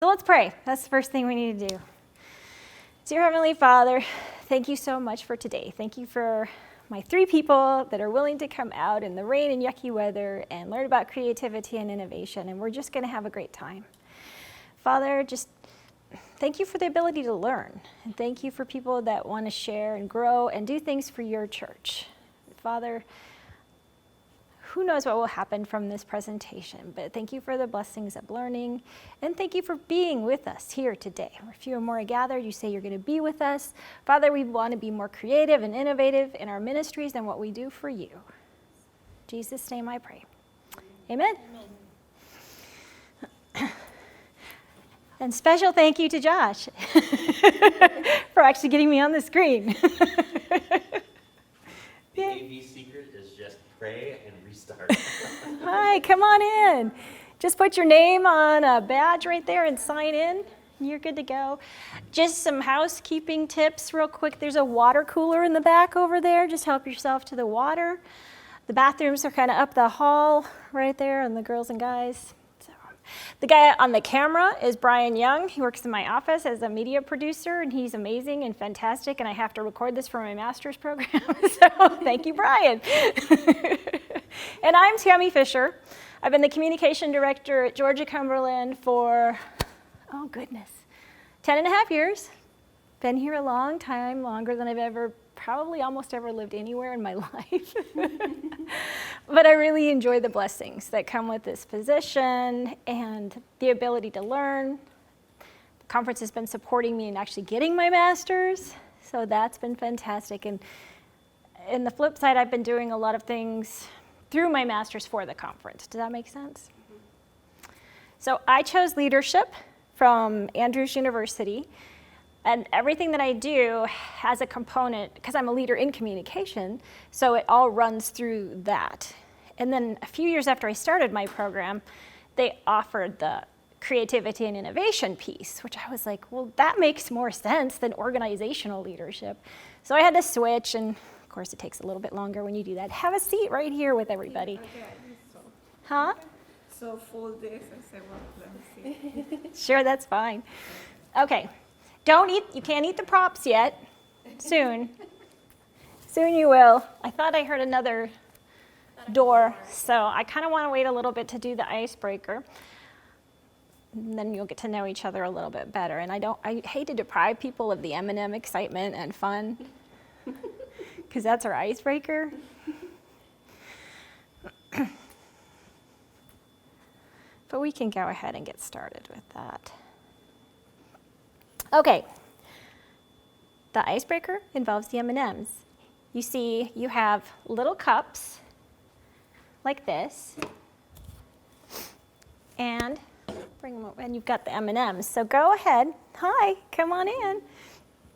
So let's pray. That's the first thing we need to do. Dear Heavenly Father, thank you so much for today. Thank you for my 3 people that are willing to come out in the rain and yucky weather and learn about creativity and innovation, and we're just going to have a great time. Father, just thank you for the ability to learn, and thank you for people that want to share and grow and do things for your church. Father, who knows what will happen from this presentation, but thank you for the blessings of learning, and thank you for being with us here today. Where few or more are gathered, you say you're going to be with us. Father, we want to be more creative and innovative in our ministries than what we do for you. In Jesus' name I pray. Amen. Amen. And special thank you to Josh for actually getting me on the screen. The AV secret is just pray and restart. Hi, come on in. Just put your name on a badge right there and sign in. You're good to go. Just some housekeeping tips real quick. There's a water cooler in the back over there. Just help yourself to the water. The bathrooms are kind of up the hall right there, and the girls and guys. The guy on the camera is Brian Young. He works in my office as a media producer, and he's amazing and fantastic, and I have to record this for my master's program, so thank you, Brian. And I'm Tammy Fisher. I've been the communication director at Georgia-Cumberland for, 10.5 years. Been here a long time, longer than I've probably almost ever lived anywhere in my life. But I really enjoy the blessings that come with this position and the ability to learn. The conference has been supporting me in actually getting my master's, so that's been fantastic. And the flip side, I've been doing a lot of things through my master's for the conference. Does that make sense? Mm-hmm. So I chose leadership from Andrews University. And everything that I do has a component, because I'm a leader in communication, so it all runs through that. And then a few years after I started my program, they offered the creativity and innovation piece, which I was like, well, that makes more sense than organizational leadership. So I had to switch, and of course it takes a little bit longer when you do that. Have a seat right here with everybody. Okay, so. Huh? So for this, I said, well, let me see. Sure, that's fine. Okay. You can't eat the props yet. Soon. Soon you will. I thought I heard another door, so I kind of want to wait a little bit to do the icebreaker. And then you'll get to know each other a little bit better. And I hate to deprive people of the M&M excitement and fun, because that's our icebreaker. But we can go ahead and get started with that. Okay, the icebreaker involves the M&Ms. You see, you have little cups like this, and bring them over, and you've got the M&Ms. So go ahead. Hi, come on in.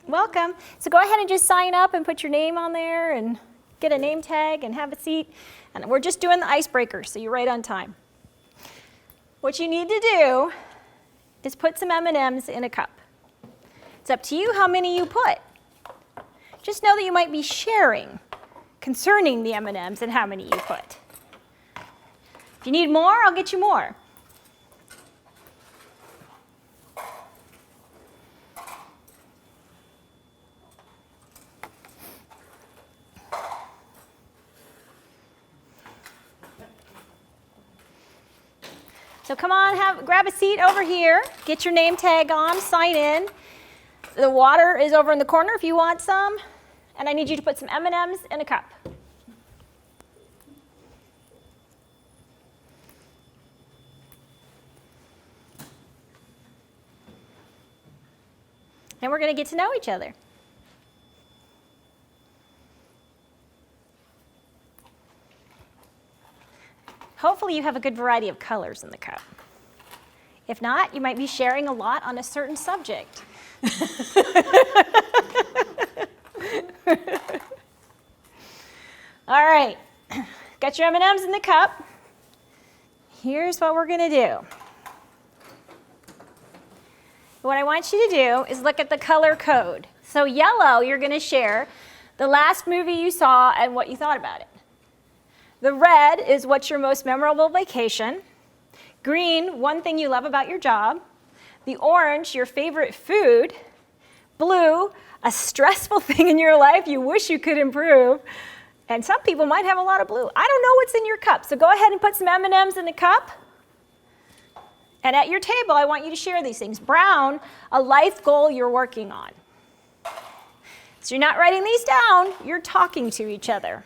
Welcome. So go ahead and just sign up and put your name on there and get a name tag and have a seat. And we're just doing the icebreaker, so you're right on time. What you need to do is put some M&Ms in a cup. It's up to you how many you put. Just know that you might be sharing concerning the M&Ms and how many you put. If you need more, I'll get you more. So come on, grab a seat over here, get your name tag on, sign in. The water is over in the corner if you want some. And I need you to put some M&Ms in a cup. And we're going to get to know each other. Hopefully you have a good variety of colors in the cup. If not, you might be sharing a lot on a certain subject. All right, got your M&Ms in the cup. Here's what we're going to do. What I want you to do is look at the color code. So yellow, you're going to share the last movie you saw and what you thought about it. The red is what's your most memorable vacation. Green, one thing you love about your job. The orange, your favorite food. Blue, a stressful thing in your life you wish you could improve. And some people might have a lot of blue. I don't know what's in your cup, so go ahead and put some M&Ms in the cup. And at your table, I want you to share these things. Brown, a life goal you're working on. So you're not writing these down, you're talking to each other.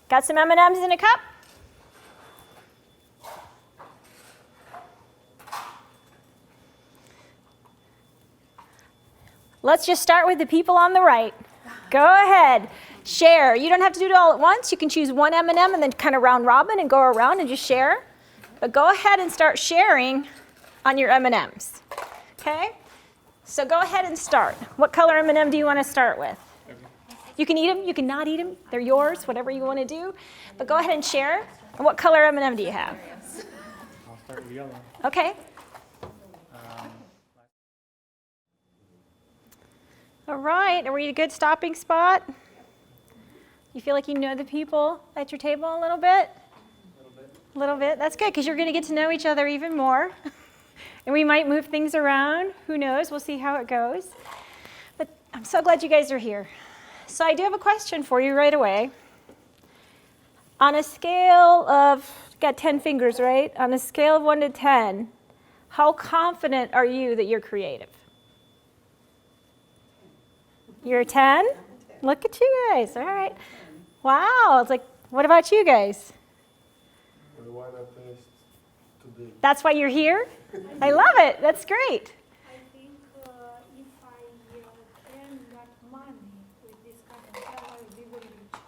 Got some M&Ms in a cup? Let's just start with the people on the right. Go ahead, share. You don't have to do it all at once. You can choose one M&M and then kind of round robin and go around and just share. But go ahead and start sharing on your M&Ms. Okay? So go ahead and start. What color M&M do you want to start with? You can eat them, you can not eat them. They're yours, whatever you want to do. But go ahead and share. And what color M&M do you have? I'll start with yellow. Okay. All right, are we at a good stopping spot? You feel like you know the people at your table a little bit? A little bit. That's good, because you're going to get to know each other even more. And we might move things around. Who knows? We'll see how it goes. But I'm so glad you guys are here. So I do have a question for you right away. On a scale of, got 10 fingers, right? On a scale of 1 to 10, how confident are you that you're creative? You're a 10? Look at you guys. All right. Wow. It's like, what about you guys? That's why you're here? I love it. That's great. I think if I earn that money with this kind of job, I will be very rich.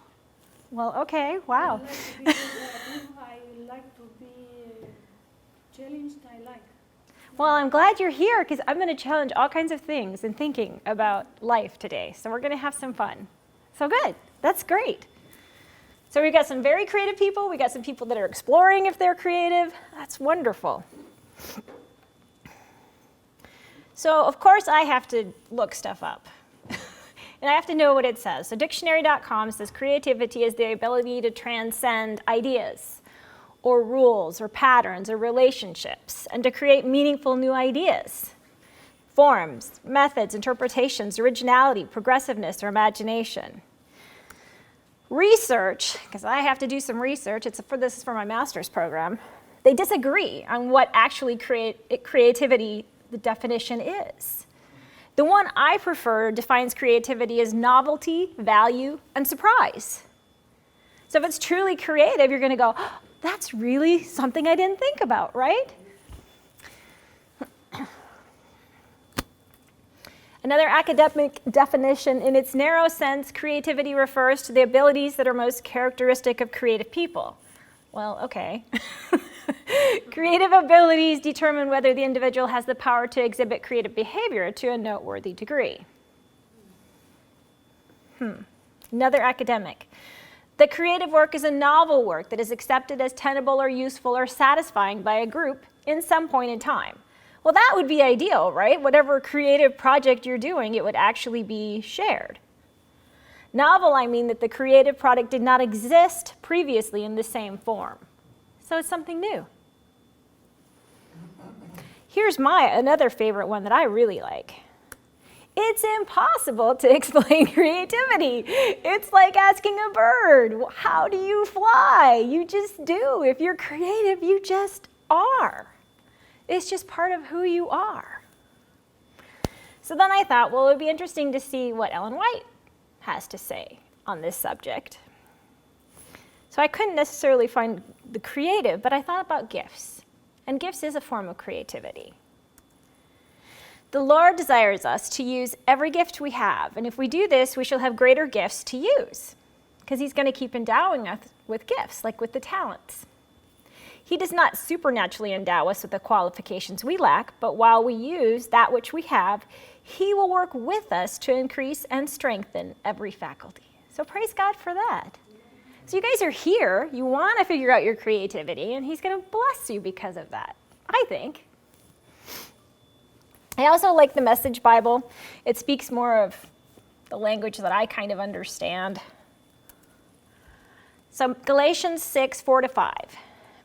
Well, okay. Wow. I like to be challenged. I like. Well, I'm glad you're here because I'm going to challenge all kinds of things in thinking about life today. So we're going to have some fun. So good. That's great. So we've got some very creative people. We got some people that are exploring if they're creative. That's wonderful. So, of course, I have to look stuff up. And I have to know what it says. So dictionary.com says creativity is the ability to transcend ideas or rules or patterns or relationships and to create meaningful new ideas, forms, methods, interpretations, originality, progressiveness, or imagination. Research, because I have to do some research, this is for my master's program, they disagree on what actually creativity, the definition is. The one I prefer defines creativity as novelty, value, and surprise. So if it's truly creative, you're going to go, oh, that's really something I didn't think about, right? Another academic definition, in its narrow sense, creativity refers to the abilities that are most characteristic of creative people. Well, okay. Creative abilities determine whether the individual has the power to exhibit creative behavior to a noteworthy degree. Another academic. The creative work is a novel work that is accepted as tenable or useful or satisfying by a group in some point in time. Well, that would be ideal, right? Whatever creative project you're doing, it would actually be shared. Novel, I mean that the creative product did not exist previously in the same form. So it's something new. Here's another favorite one that I really like. It's impossible to explain creativity. It's like asking a bird, how do you fly? You just do. If you're creative, you just are. It's just part of who you are. So then I thought, well, it would be interesting to see what Ellen White has to say on this subject. So I couldn't necessarily find the creative, but I thought about gifts. And gifts is a form of creativity. The Lord desires us to use every gift we have, and if we do this, we shall have greater gifts to use, because he's going to keep endowing us with gifts, like with the talents. He does not supernaturally endow us with the qualifications we lack, but while we use that which we have, he will work with us to increase and strengthen every faculty. So praise God for that. So you guys are here, you want to figure out your creativity, and he's going to bless you because of that, I think. I also like the Message Bible. It speaks more of the language that I kind of understand. So Galatians 6, 4-5.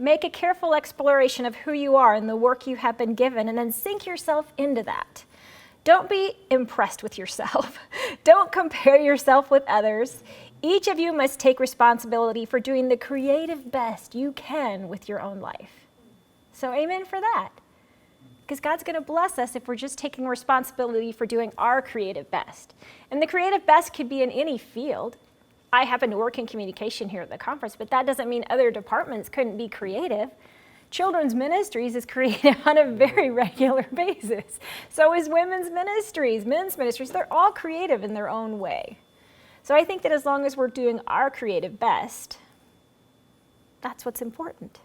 Make a careful exploration of who you are and the work you have been given, and then sink yourself into that. Don't be impressed with yourself. Don't compare yourself with others. Each of you must take responsibility for doing the creative best you can with your own life. So amen for that. Because God's going to bless us if we're just taking responsibility for doing our creative best. And the creative best could be in any field. I happen to work in communication here at the conference, but that doesn't mean other departments couldn't be creative. Children's ministries is creative on a very regular basis. So is women's ministries, men's ministries. They're all creative in their own way. So I think that as long as we're doing our creative best, that's what's important.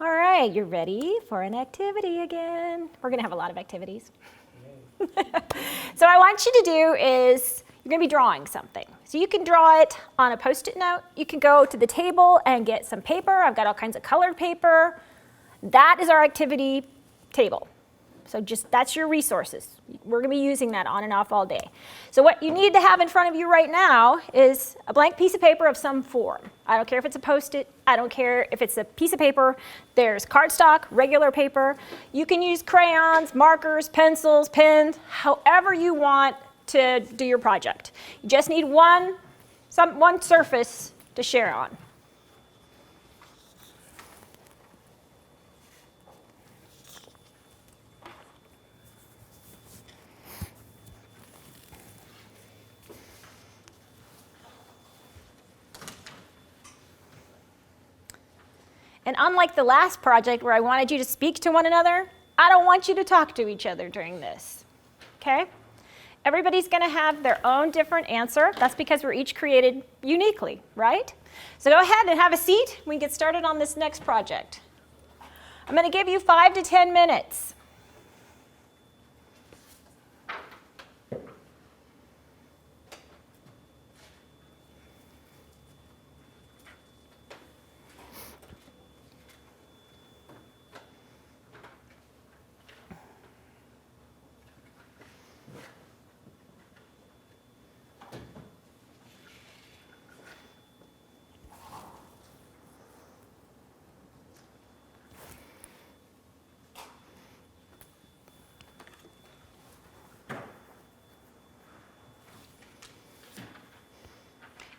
All right, you're ready for an activity again. We're going to have a lot of activities. So what I want you to do is, you're going to be drawing something. So you can draw it on a Post-it note. You can go to the table and get some paper. I've got all kinds of colored paper. That is our activity table. So just, that's your resources. We're going to be using that on and off all day. So what you need to have in front of you right now is a blank piece of paper of some form. I don't care if it's a Post-it. I don't care if it's a piece of paper. There's cardstock, regular paper. You can use crayons, markers, pencils, pens, however you want to do your project. You just need one surface to share on. And unlike the last project where I wanted you to speak to one another, I don't want you to talk to each other during this, okay? Everybody's going to have their own different answer. That's because we're each created uniquely, right? So go ahead and have a seat. We can get started on this next project. I'm going to give you 5 to 10 minutes.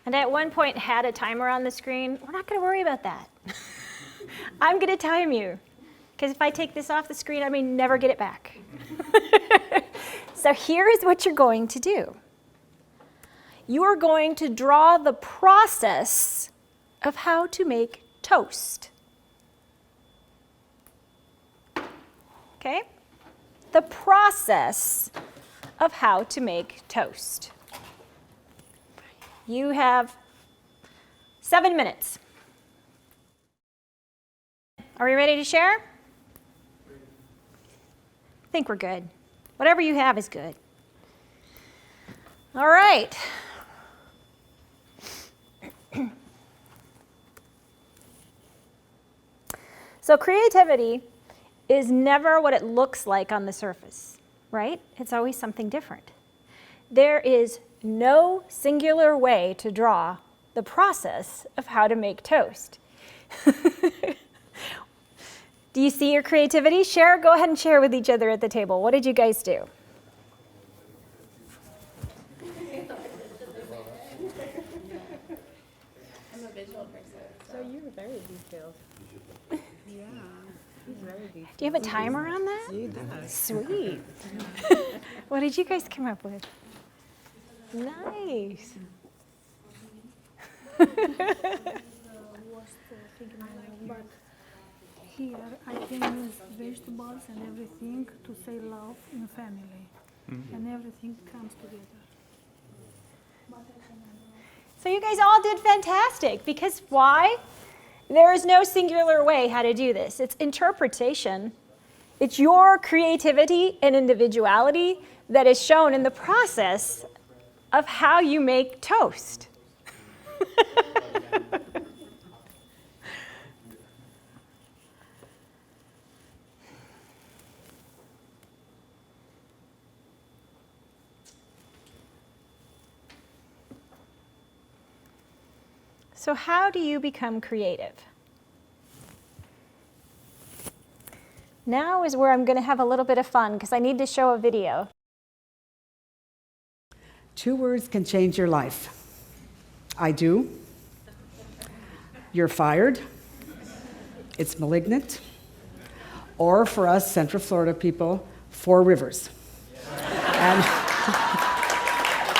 And at one point had a timer on the screen. We're not going to worry about that. I'm going to time you, because if I take this off the screen, I may never get it back. So here is what you're going to do. You are going to draw the process of how to make toast. Okay? The process of how to make toast. You have 7 minutes. Are we ready to share? I think we're good. Whatever you have is good. All right. So creativity is never what it looks like on the surface, right? It's always something different. There is no singular way to draw the process of how to make toast. Do you see your creativity? Share, go ahead and share with each other at the table. What did you guys do? I'm a visual person. So you're very detailed. Yeah, he's very detailed. Do you have a timer on that? He does. Sweet. What did you guys come up with? Nice. Was thinking but here I can use vegetables and everything to say love in family, and everything comes together. So you guys all did fantastic, because why? There is no singular way how to do this. It's interpretation. It's your creativity and individuality that is shown in the process of how you make toast. So how do you become creative? Now is where I'm going to have a little bit of fun because I need to show a video. 2 words can change your life. I do. You're fired. It's malignant. Or for us Central Florida people, 4 rivers. And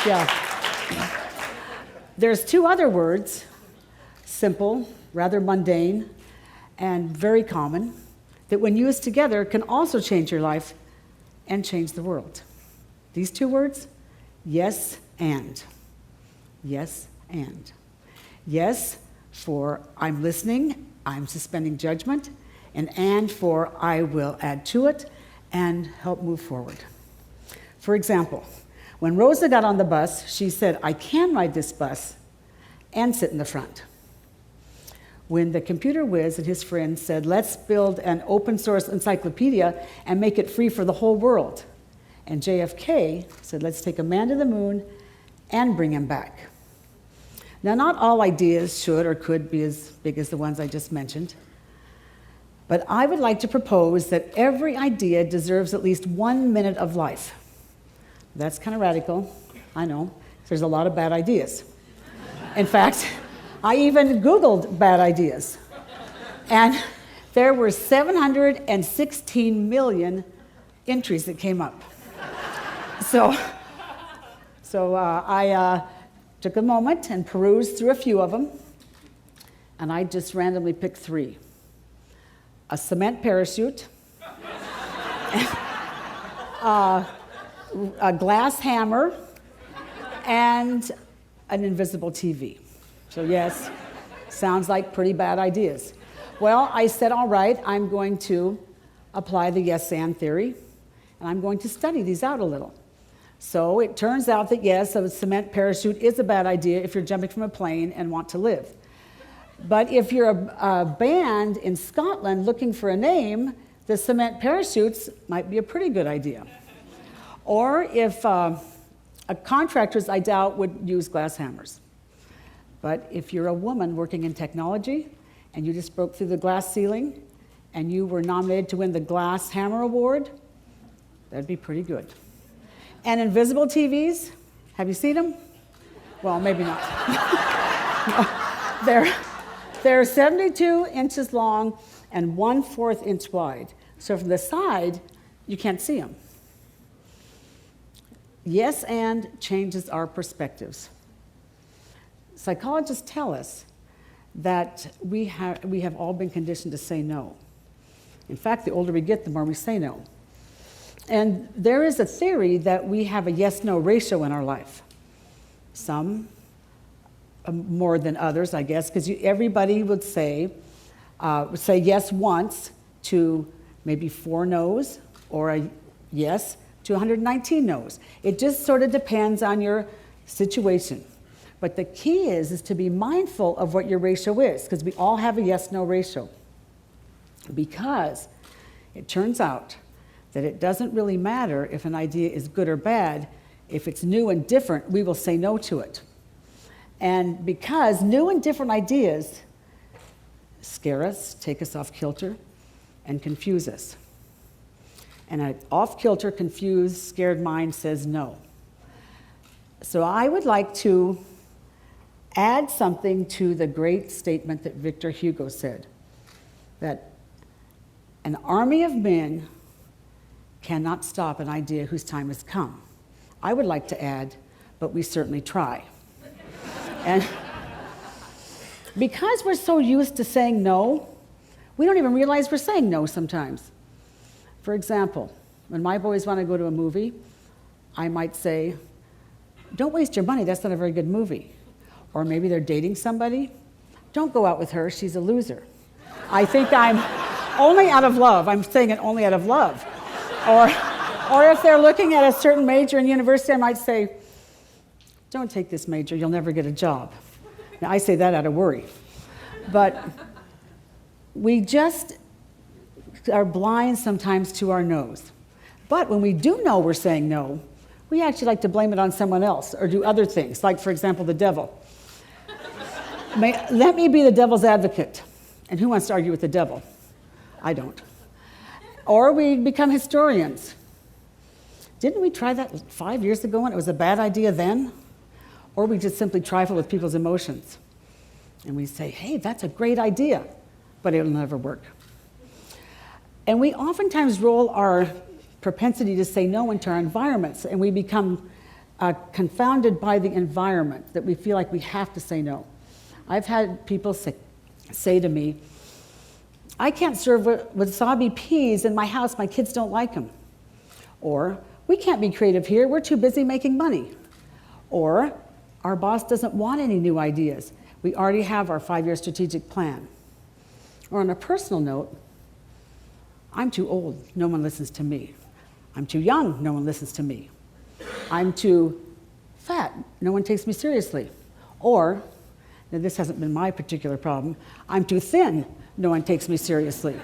yeah. There's 2 other words, simple, rather mundane, and very common, that when used together can also change your life and change the world. These 2 words, yes and. Yes and. Yes for I'm listening, I'm suspending judgment, and for I will add to it and help move forward. For example, when Rosa got on the bus, she said, I can ride this bus and sit in the front. When the computer whiz and his friends said, let's build an open source encyclopedia and make it free for the whole world. And JFK said, let's take a man to the moon and bring him back. Now, not all ideas should or could be as big as the ones I just mentioned, but I would like to propose that every idea deserves at least 1 minute of life. That's kind of radical, I know. There's a lot of bad ideas. In fact, I even Googled bad ideas, and there were 716 million entries that came up. So I took a moment and perused through a few of them, and I just randomly picked 3. A cement parachute, a glass hammer, and an invisible TV. So yes, sounds like pretty bad ideas. Well, I said, all right, I'm going to apply the yes and theory, and I'm going to study these out a little. So it turns out that yes, a cement parachute is a bad idea if you're jumping from a plane and want to live. But if you're a band in Scotland looking for a name, the cement parachutes might be a pretty good idea. Or if contractors, I doubt, would use glass hammers. But if you're a woman working in technology and you just broke through the glass ceiling and you were nominated to win the Glass Hammer Award, that'd be pretty good. And invisible TVs, have you seen them? Well, maybe not. They're 72 inches long and 1/4 inch wide. So from the side, you can't see them. Yes and changes our perspectives. Psychologists tell us that we have all been conditioned to say no. In fact, the older we get, the more we say no. And there is a theory that we have a yes-no ratio in our life. Some more than others, I guess, because everybody would say yes once to maybe 4 no's or a yes to 119 no's. It just sort of depends on your situation. But the key is to be mindful of what your ratio is, because we all have a yes-no ratio. Because it turns out that it doesn't really matter if an idea is good or bad. If it's new and different, we will say no to it. And because new and different ideas scare us, take us off kilter, and confuse us. And an off-kilter, confused, scared mind says no. So I would like to add something to the great statement that Victor Hugo said, that an army of men cannot stop an idea whose time has come. I would like to add, but we certainly try. And because we're so used to saying no, we don't even realize we're saying no sometimes. For example, when my boys want to go to a movie, I might say, don't waste your money, that's not a very good movie. Or maybe they're dating somebody, don't go out with her, she's a loser. I think I'm only out of love, I'm saying it only out of love. Or if they're looking at a certain major in university, I might say, don't take this major, you'll never get a job. Now, I say that out of worry. But we just are blind sometimes to our no's. But when we do know we're saying no, we actually like to blame it on someone else or do other things, like, for example, the devil. Let me be the devil's advocate. And who wants to argue with the devil? I don't. Or we become historians. Didn't we try that 5 years ago and it was a bad idea then? Or we just simply trifle with people's emotions. And we say, hey, that's a great idea, but it'll never work. And we oftentimes roll our propensity to say no into our environments, and we become confounded by the environment, that we feel like we have to say no. I've had people say to me, I can't serve wasabi peas in my house, my kids don't like them. Or, we can't be creative here, we're too busy making money. Or, our boss doesn't want any new ideas. We already have our 5-year strategic plan. Or on a personal note, I'm too old, no one listens to me. I'm too young, no one listens to me. I'm too fat, no one takes me seriously. Or, now this hasn't been my particular problem, I'm too thin, no one takes me seriously.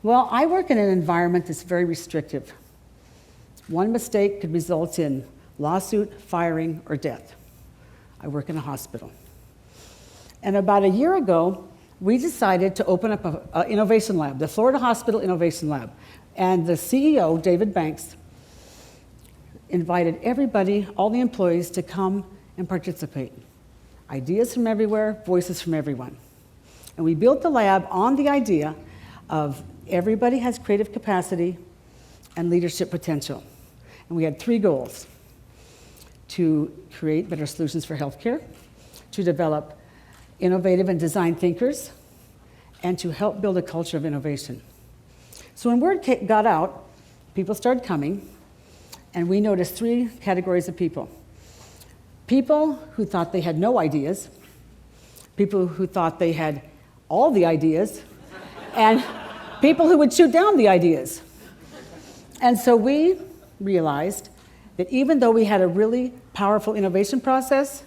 Well, I work in an environment that's very restrictive. One mistake could result in lawsuit, firing, or death. I work in a hospital. And about a year ago, we decided to open up an innovation lab, the Florida Hospital Innovation Lab. And the CEO, David Banks, invited everybody, all the employees, to come and participate. Ideas from everywhere, voices from everyone. And we built the lab on the idea of everybody has creative capacity and leadership potential. And we had 3 goals: to create better solutions for healthcare, to develop innovative and design thinkers, and to help build a culture of innovation. So when word got out, people started coming, and we noticed 3 categories of people. People who thought they had no ideas, people who thought they had all the ideas, and people who would shoot down the ideas. And so we realized that even though we had a really powerful innovation process,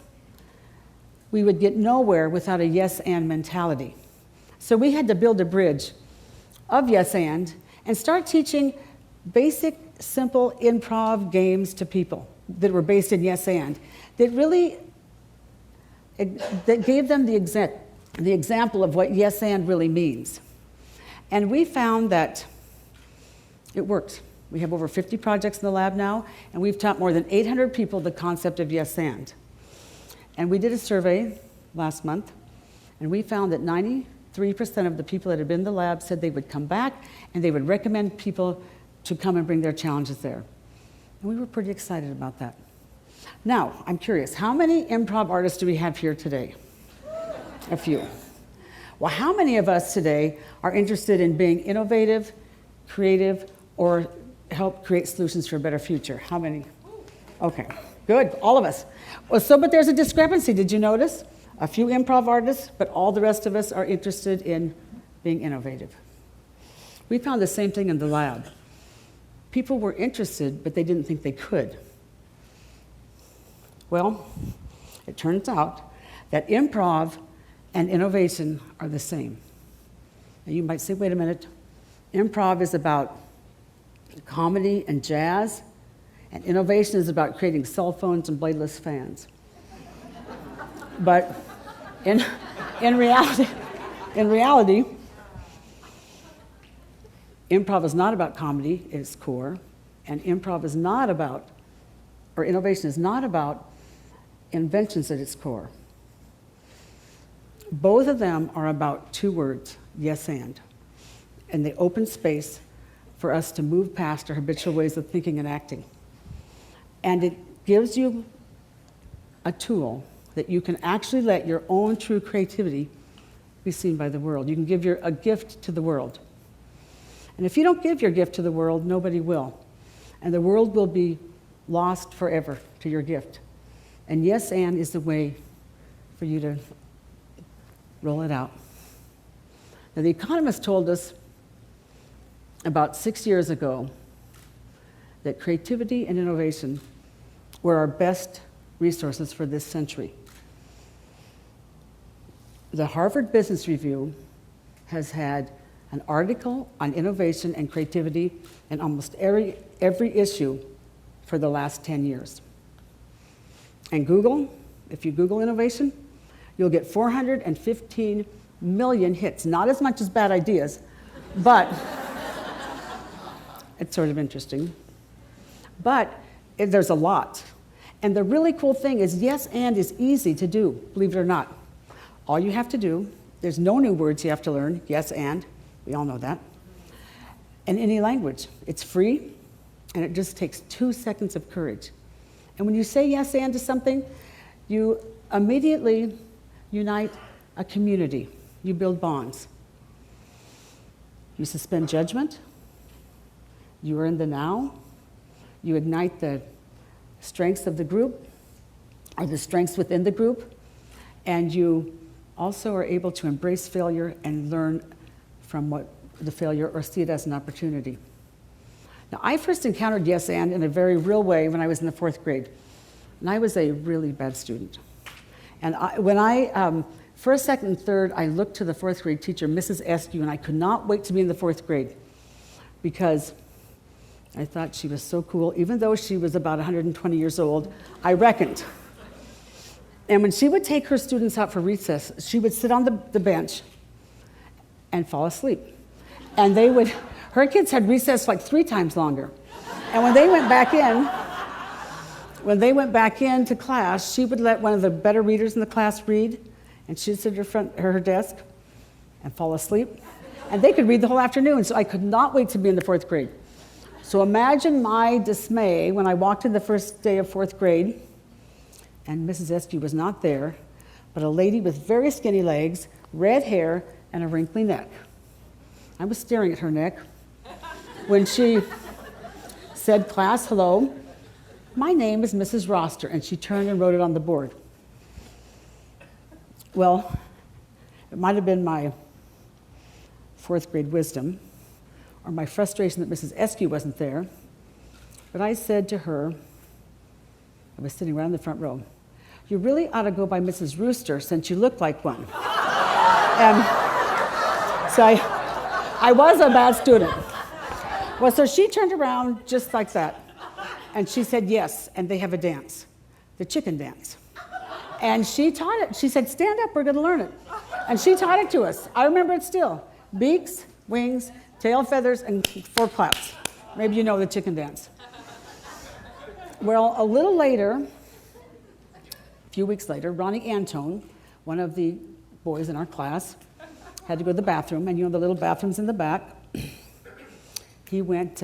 we would get nowhere without a yes and mentality. So we had to build a bridge of yes and start teaching basic, simple improv games to people that were based in yes and, that really that gave them the example of what yes and really means. And we found that it works. We have over 50 projects in the lab now, and we've taught more than 800 people the concept of yes and. And we did a survey last month, and we found that 93% of the people that had been in the lab said they would come back and they would recommend people to come and bring their challenges there. And we were pretty excited about that. Now, I'm curious, how many improv artists do we have here today? A few. Well, how many of us today are interested in being innovative, creative, or help create solutions for a better future? How many? Okay, good, all of us. Well, but there's a discrepancy, did you notice? A few improv artists, but all the rest of us are interested in being innovative. We found the same thing in the lab. People were interested, but they didn't think they could. Well, it turns out that improv and innovation are the same. And you might say, wait a minute, improv is about comedy and jazz, and innovation is about creating cell phones and bladeless fans. But in reality, improv is not about comedy at its core, and improv is not about, or innovation is not about inventions at its core. Both of them are about 2 words, yes and they open space for us to move past our habitual ways of thinking and acting. And it gives you a tool that you can actually let your own true creativity be seen by the world. You can give a gift to the world. And if you don't give your gift to the world, nobody will. And the world will be lost forever to your gift. And yes and is the way for you to roll it out. Now, The Economist told us about 6 years ago that creativity and innovation were our best resources for this century. The Harvard Business Review has had an article on innovation and creativity in almost every issue for the last 10 years. And Google, if you Google innovation, you'll get 415 million hits. Not as much as bad ideas, but It's sort of interesting. But there's a lot. And the really cool thing is yes and is easy to do, believe it or not. All you have to do, there's no new words you have to learn, yes and, we all know that. In any language, it's free, and it just takes 2 seconds of courage. And when you say yes and to something, you immediately unite a community. You build bonds. You suspend judgment. You are in the now. You ignite the strengths of the group, or the strengths within the group, and you also are able to embrace failure and learn from what the failure or see it as an opportunity. Now, I first encountered yes and in a very real way when I was in the 4th grade. And I was a really bad student. And when I, first, second, and third, I looked to the 4th grade teacher, Mrs. Eskew, and I could not wait to be in the 4th grade because I thought she was so cool. Even though she was about 120 years old, I reckoned. And when she would take her students out for recess, she would sit on the bench and fall asleep. And her kids had recess like 3 times longer. And when they went back into class, she would let one of the better readers in the class read, and she'd sit at her desk and fall asleep. And they could read the whole afternoon, so I could not wait to be in the 4th grade. So imagine my dismay when I walked in the first day of 4th grade, and Mrs. Eskew was not there, but a lady with very skinny legs, red hair, and a wrinkly neck. I was staring at her neck when she said, "Class, hello. My name is Mrs. Roster," and she turned and wrote it on the board. Well, it might have been my 4th grade wisdom or my frustration that Mrs. Eskew wasn't there, but I said to her, I was sitting right in the front row, "You really ought to go by Mrs. Rooster since you look like one." And so I was a bad student. Well, so she turned around just like that. And she said, "Yes, and they have a dance, the chicken dance." And she taught it. She said, "Stand up, we're going to learn it." And she taught it to us. I remember it still. Beaks, wings, tail feathers, and 4 claps. Maybe you know the chicken dance. Well, a little later, a few weeks later, Ronnie Antone, one of the boys in our class, had to go to the bathroom, and you know the little bathrooms in the back. He went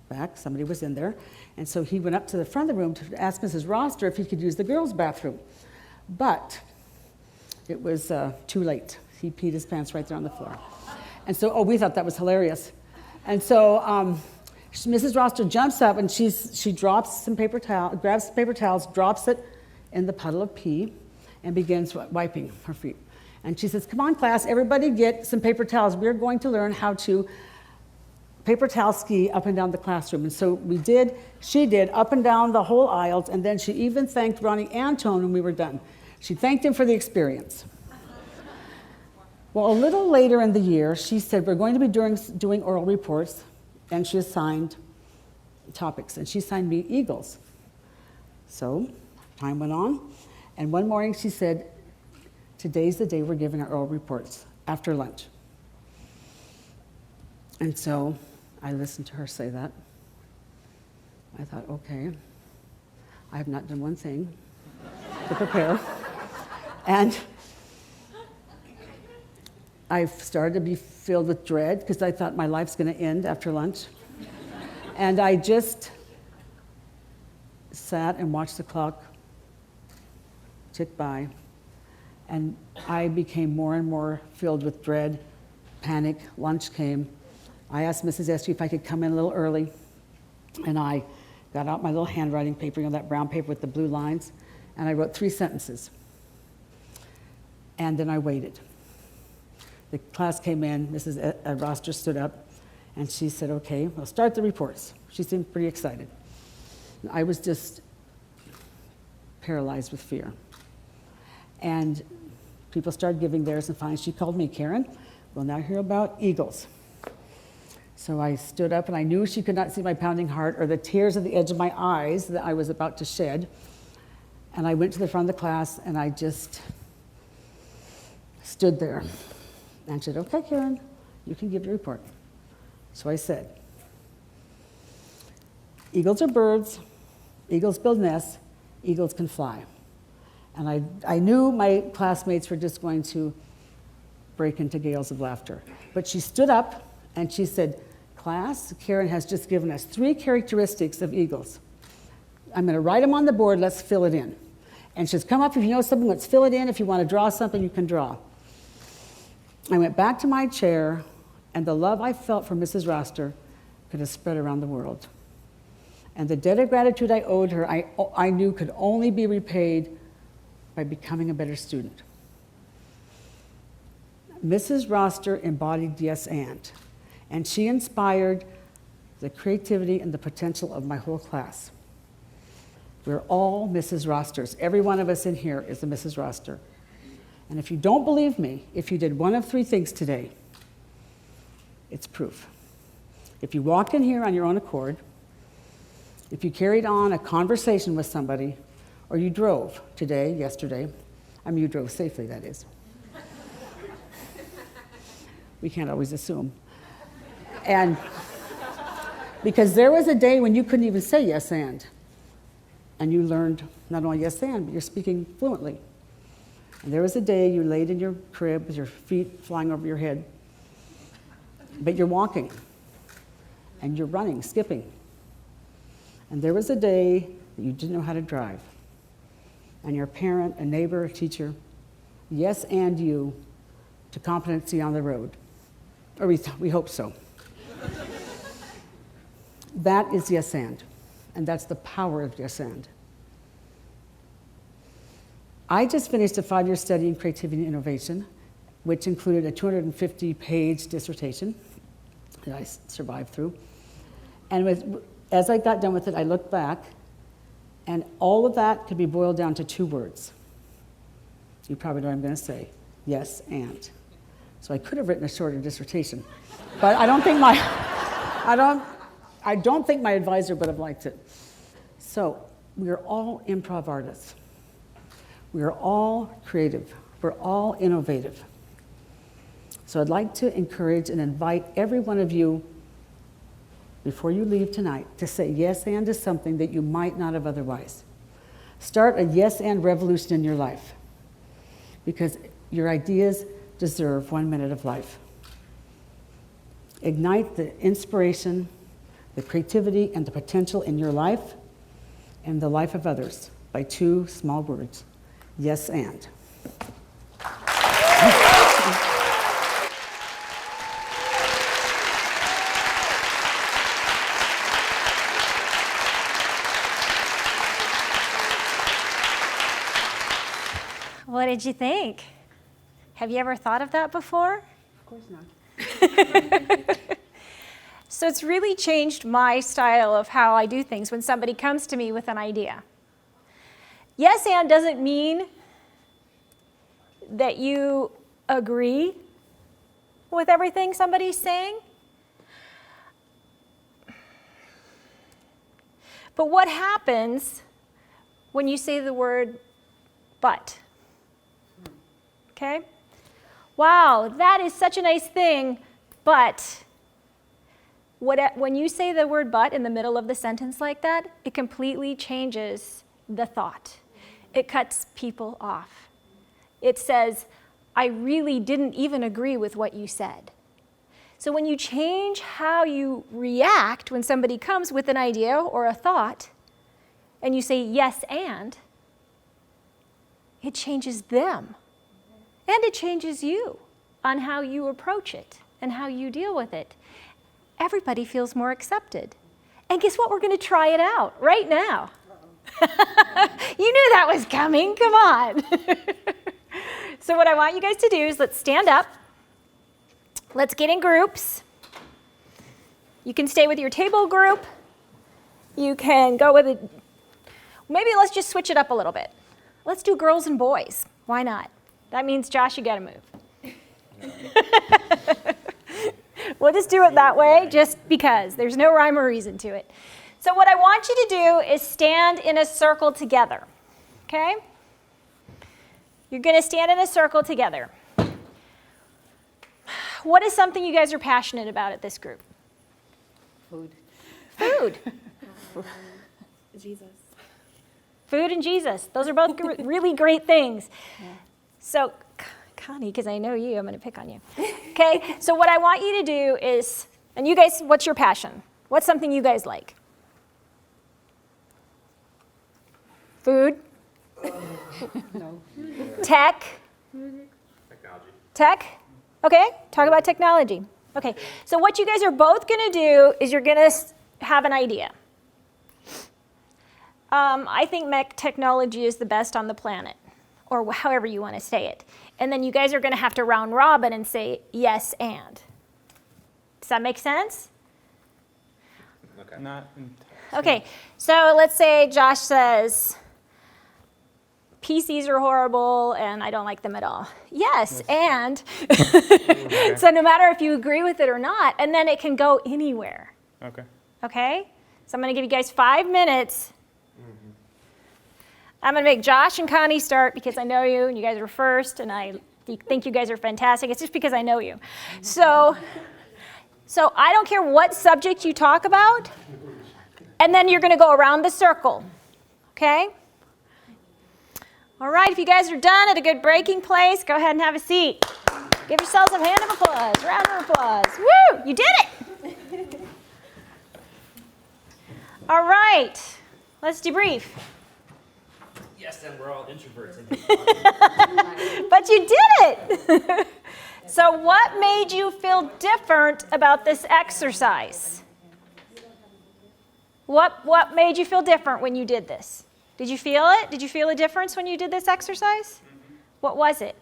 back, somebody was in there, and so he went up to the front of the room to ask Mrs. Roster if he could use the girls' bathroom. But it was too late. He peed his pants right there on the floor. And so, we thought that was hilarious. And so Mrs. Roster jumps up and she drops some paper towel, grabs some paper towels, drops it in the puddle of pee, and begins wiping her feet. And she says, "Come on, class, everybody get some paper towels. We're going to learn how to paper towel ski up and down the classroom." And so she did, up and down the whole aisles, and then she even thanked Ronnie Antone when we were done. She thanked him for the experience. Well, a little later in the year, she said, "We're going to be doing oral reports," and she assigned topics, and she assigned me eagles. So time went on, and one morning she said, "Today's the day we're giving our oral reports, after lunch." And so I listened to her say that. I thought, okay, I have not done one thing to prepare. And I started to be filled with dread because I thought my life's going to end after lunch. And I just sat and watched the clock tick by. And I became more and more filled with dread, panic. Lunch came. I asked Mrs. Eskew if I could come in a little early. And I got out my little handwriting paper, that brown paper with the blue lines, and I wrote 3 sentences. And then I waited. The class came in, Mrs. Roster stood up, and she said, "Okay, we'll start the reports." She seemed pretty excited. I was just paralyzed with fear. And people started giving theirs, and finally she called me, "Karen, we'll now hear about eagles." So I stood up, and I knew she could not see my pounding heart or the tears at the edge of my eyes that I was about to shed. And I went to the front of the class, and I just stood there. And she said, "Okay, Karen, you can give your report." So I said, Eagles are birds, eagles build nests, eagles can fly. And I knew my classmates were just going to break into gales of laughter. But she stood up and she said, class, Karen has just given us 3 characteristics of eagles. I'm going to write them on the board, let's fill it in. And she says, come up, if you know something, let's fill it in. If you want to draw something, you can draw. I went back to my chair, and the love I felt for Mrs. Roster could have spread around the world. And the debt of gratitude I owed her, I knew could only be repaid by becoming a better student. Mrs. Roster embodied yes and she inspired the creativity and the potential of my whole class. We're all Mrs. Rosters. Every one of us in here is a Mrs. Roster. And if you don't believe me, if you did one of 3 things today, it's proof. If you walked in here on your own accord, if you carried on a conversation with somebody, or you drove today, yesterday, I mean you drove safely, that is. We can't always assume. And because there was a day when you couldn't even say yes and you learned not only yes and, but you're speaking fluently. And there was a day you laid in your crib with your feet flying over your head, but you're walking, and you're running, skipping. And there was a day that you didn't know how to drive, and your parent, a neighbor, a teacher, yes and you to competency on the road. Or we hope so. That is yes and that's the power of yes and. I just finished a 5-year study in creativity and innovation, which included a 250-page dissertation that I survived through. And as I got done with it, I looked back, and all of that could be boiled down to 2 words. You probably know what I'm going to say. Yes and. So I could have written a shorter dissertation, but I don't think my advisor would have liked it. So we are all improv artists. We are all creative. We're all innovative. So I'd like to encourage and invite every one of you, before you leave tonight, to say yes and to something that you might not have otherwise. Start a yes and revolution in your life, because your ideas deserve 1 minute of life. Ignite the inspiration, the creativity, and the potential in your life and the life of others by 2 small words. Yes and. What did you think? Have you ever thought of that before? Of course not. So it's really changed my style of how I do things when somebody comes to me with an idea. Yes and doesn't mean that you agree with everything somebody's saying. But what happens when you say the word but? Okay? Wow, that is such a nice thing, but when you say the word but in the middle of the sentence like that, it completely changes the thought. It cuts people off. It says, I really didn't even agree with what you said. So when you change how you react when somebody comes with an idea or a thought, and you say yes and, it changes them. And it changes you on how you approach it and how you deal with it. Everybody feels more accepted. And guess what? We're going to try it out right now. You knew that was coming. Come on. So what I want you guys to do is let's stand up. Let's get in groups. You can stay with your table group. You can go with it. Maybe let's just switch it up a little bit. Let's do girls and boys. Why not? That means, Josh, you got to move. We'll just do it that way, just because. There's no rhyme or reason to it. So what I want you to do is stand in a circle together, okay? You're going to stand in a circle together. What is something you guys are passionate about at this group? Food. Food. Jesus. Food and Jesus. Those are both really great things. So, Connie, because I know you, I'm going to pick on you. Okay, so what I want you to do is, and you guys, what's your passion? What's something you guys like? Food? No. Tech? Technology. Tech? Okay, talk about technology. Okay, so what you guys are both going to do is you're going to have an idea. I think mech technology is the best on the planet, or however you want to say it. And then you guys are going to have to round robin and say yes and. Does that make sense? Okay. Not in Okay, so let's say Josh says, PCs are horrible and I don't like them at all. Yes, and. So no matter if you agree with it or not, and then it can go anywhere. Okay. Okay? So I'm going to give you guys 5 minutes. I'm going to make Josh and Connie start because I know you and you guys are first and I think you guys are fantastic. It's just because I know you. So I don't care what subject you talk about, and then you're going to go around the circle. Okay? All right, if you guys are done at a good breaking place, go ahead and have a seat. Give yourselves a hand of applause, round of applause. Woo! You did it! All right, let's debrief. Yes, and we're all introverts. But you did it! So what made you feel different about this exercise? What made you feel different when you did this? Did you feel it? Did you feel a difference when you did this exercise? What was it?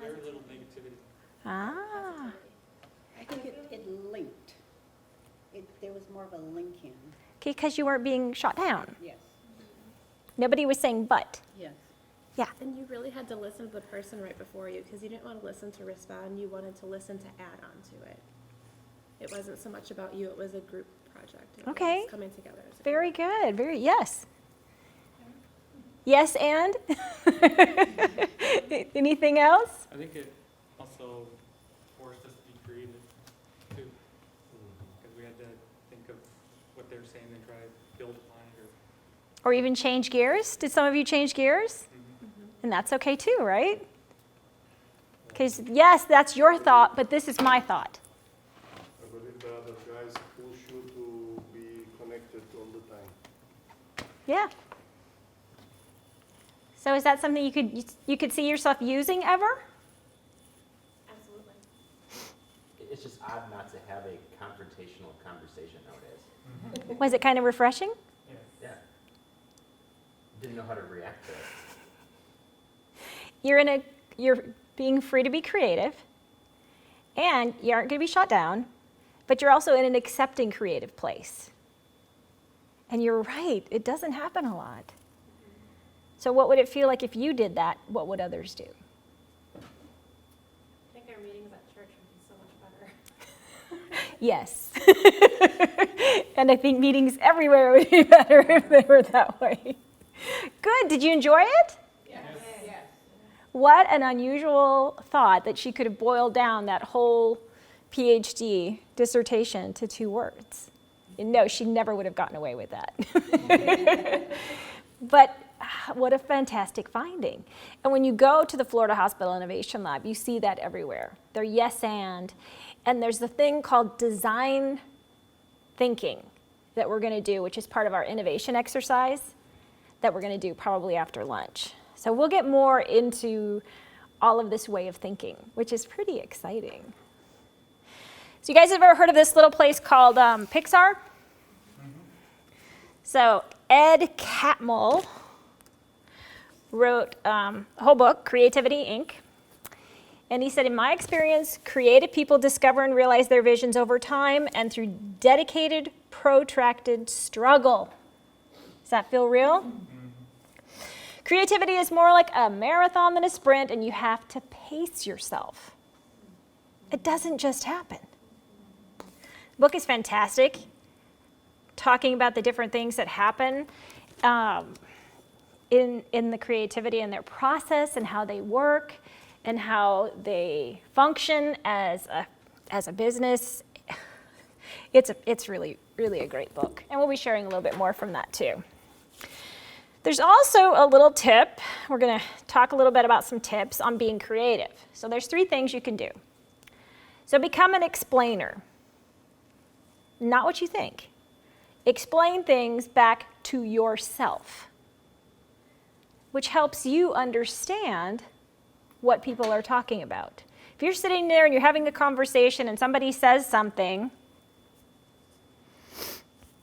Very little negativity. Ah, I think it linked. There was more of a linking. okay, because you weren't being shot down. Yes. Nobody was saying but. Yes. Yeah. And you really had to listen to the person right before you because you didn't want to listen to respond. You wanted to listen to add on to it. It wasn't so much about you. It was a group project. It Okay. was coming together as a Very good. Yes. Yes, and? Anything else? I think it also forced us to be creative too, because we had to think of what they were saying and try to build upon it. Or even change gears? Did some of you change gears? And that's okay too, right? Because yes, that's your thought, but this is my thought. I believe the other guys push you to be connected all the time. Yeah. So is that something you could see yourself using ever? Absolutely. It's just odd not to have a confrontational conversation nowadays. Was it kind of refreshing? Yeah. Didn't know how to react to it. You're being free to be creative, and you aren't going to be shot down, but you're also in an accepting creative place. And you're right, it doesn't happen a lot. So what would it feel like if you did that? What would others do? I think our meetings at church would be so much better. Yes. And I think meetings everywhere would be better if they were that way. Good. Did you enjoy it? Yes. What an unusual thought that she could have boiled down that whole PhD dissertation to 2 words. No, she never would have gotten away with that. But what a fantastic finding. And when you go to the Florida Hospital Innovation Lab, you see that everywhere. They're yes and there's the thing called design thinking that we're going to do, which is part of our innovation exercise that we're going to do probably after lunch. So we'll get more into all of this way of thinking, which is pretty exciting. So you guys have ever heard of this little place called Pixar? So Ed Catmull wrote a whole book, Creativity, Inc. And he said, in my experience, creative people discover and realize their visions over time and through dedicated, protracted struggle. Does that feel real? Creativity is more like a marathon than a sprint, and you have to pace yourself. It doesn't just happen. The book is fantastic, talking about the different things that happen in the creativity and their process and how they work and how they function as a business. It's really, really a great book. And we'll be sharing a little bit more from that too. There's also a little tip. We're going to talk a little bit about some tips on being creative. So there's 3 things you can do. So become an explainer. Not what you think. Explain things back to yourself, which helps you understand what people are talking about. If you're sitting there and you're having a conversation and somebody says something,